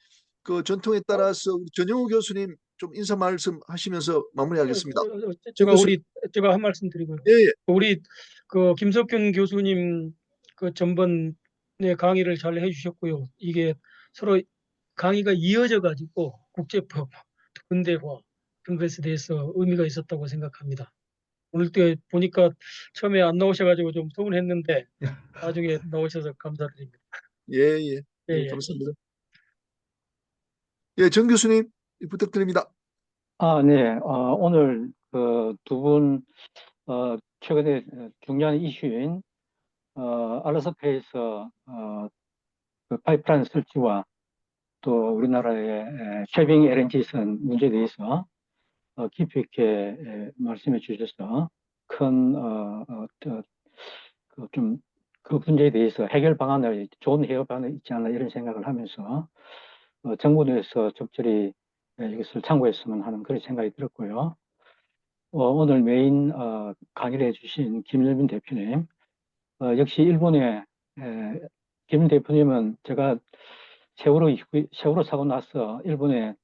전통에 따라서 우리 전영우 교수님 좀 인사 말씀 하시면서 마무리하겠습니다. 제가 한 말씀 드리고요. 예, 예. 우리 김석균 교수님 전번에 강의를 잘 해주셨고요. 이게 서로 강의가 이어져 가지고 국제법, 근대화 그런 것에 대해서 의미가 있었다고 생각합니다. 오늘 때 보니까 처음에 안 나오셔가지고 좀 서운했는데 나중에 나오셔서 감사드립니다. 예, 예. 예, 예, 예. 감사합니다. 예, 정 교수님 부탁드립니다. 네. 오늘 두 분 최근에 중요한 이슈인 알래스카에서 파이프라인 설치와 또 우리나라의 쉐빙 LNG선 문제에 대해서 깊이 있게 말씀해 주셔서 큰 그 문제에 대해서 좋은 해결 방안이 있지 않나 이런 생각을 하면서 정부 내에서 적절히 이것을 참고했으면 하는 그런 생각이 들었고요. 오늘 메인 강의를 해주신 김일빈 대표님, 역시 일본의 김 대표님은 제가 세월호 사고 나서 일본에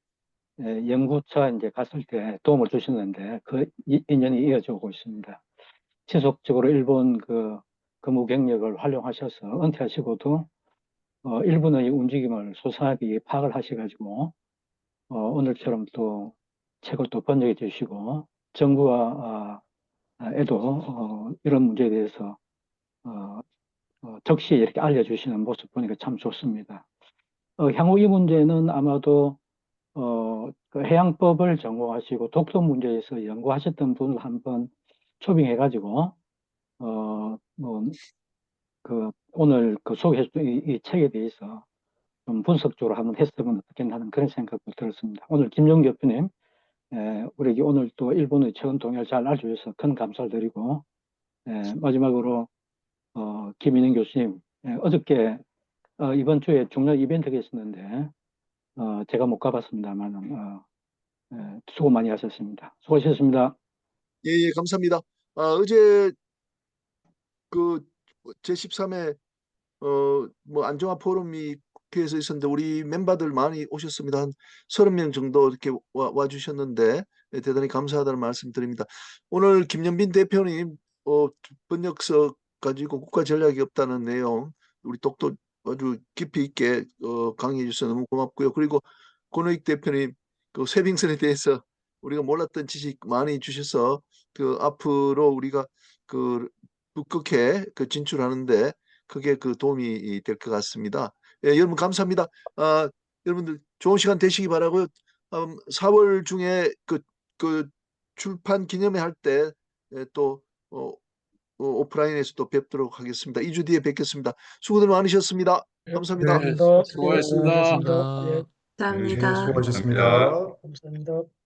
연구차 이제 갔을 때 도움을 주셨는데 그 인연이 이어져 오고 있습니다. 지속적으로 일본 근무 경력을 활용하셔서 은퇴하시고도 일본의 움직임을 소상하게 파악을 하셔가지고 오늘처럼 또 책을 또 번역해 주시고 정부와 에도 이런 문제에 대해서 적시에 이렇게 알려주시는 모습 보니까 참 좋습니다. 향후 이 문제는 아마도 그 해양법을 전공하시고 독도 문제에서 연구하셨던 분을 한번 초빙해가지고 오늘 소개해준 이 책에 대해서 좀 분석적으로 한번 했으면 어떻겠나 하는 그런 생각도 들었습니다. 오늘 김용 대표님, 우리 오늘 또 일본의 최근 동향을 잘 알려주셔서 큰 감사를 드리고, 마지막으로 김인영 교수님, 어저께 이번 주에 중요한 이벤트가 있었는데 제가 못 가봤습니다만 수고 많이 하셨습니다. 수고하셨습니다. 예, 예, 감사합니다. 어제 제13회 안정화 포럼이 국회에서 있었는데 우리 멤버들 많이 오셨습니다. 한 30명 정도 이렇게 와 주셨는데 대단히 감사하다는 말씀 드립니다. 오늘 김연빈 대표님 번역서 가지고 국가 전략이 없다는 내용 우리 독도 아주 깊이 있게 강의해 주셔서 너무 고맙고요. 그리고 권오익 대표님 그 쇠빙선에 대해서 우리가 몰랐던 지식 많이 주셔서 그 앞으로 우리가 그 두껍게 그 진출하는데 크게 그 도움이 될 것 같습니다. 예, 여러분 감사합니다. 여러분들 좋은 시간 되시기 바라고요. 4월 중에 그 출판 기념회 할 때 또 오프라인에서 또 뵙도록 하겠습니다. 2주 뒤에 뵙겠습니다. 수고들 많으셨습니다. 예, 감사합니다. 네, 고맙습니다. 예, 수고하셨습니다. 고맙습니다. 예, 감사합니다. 수고하셨습니다. 감사합니다.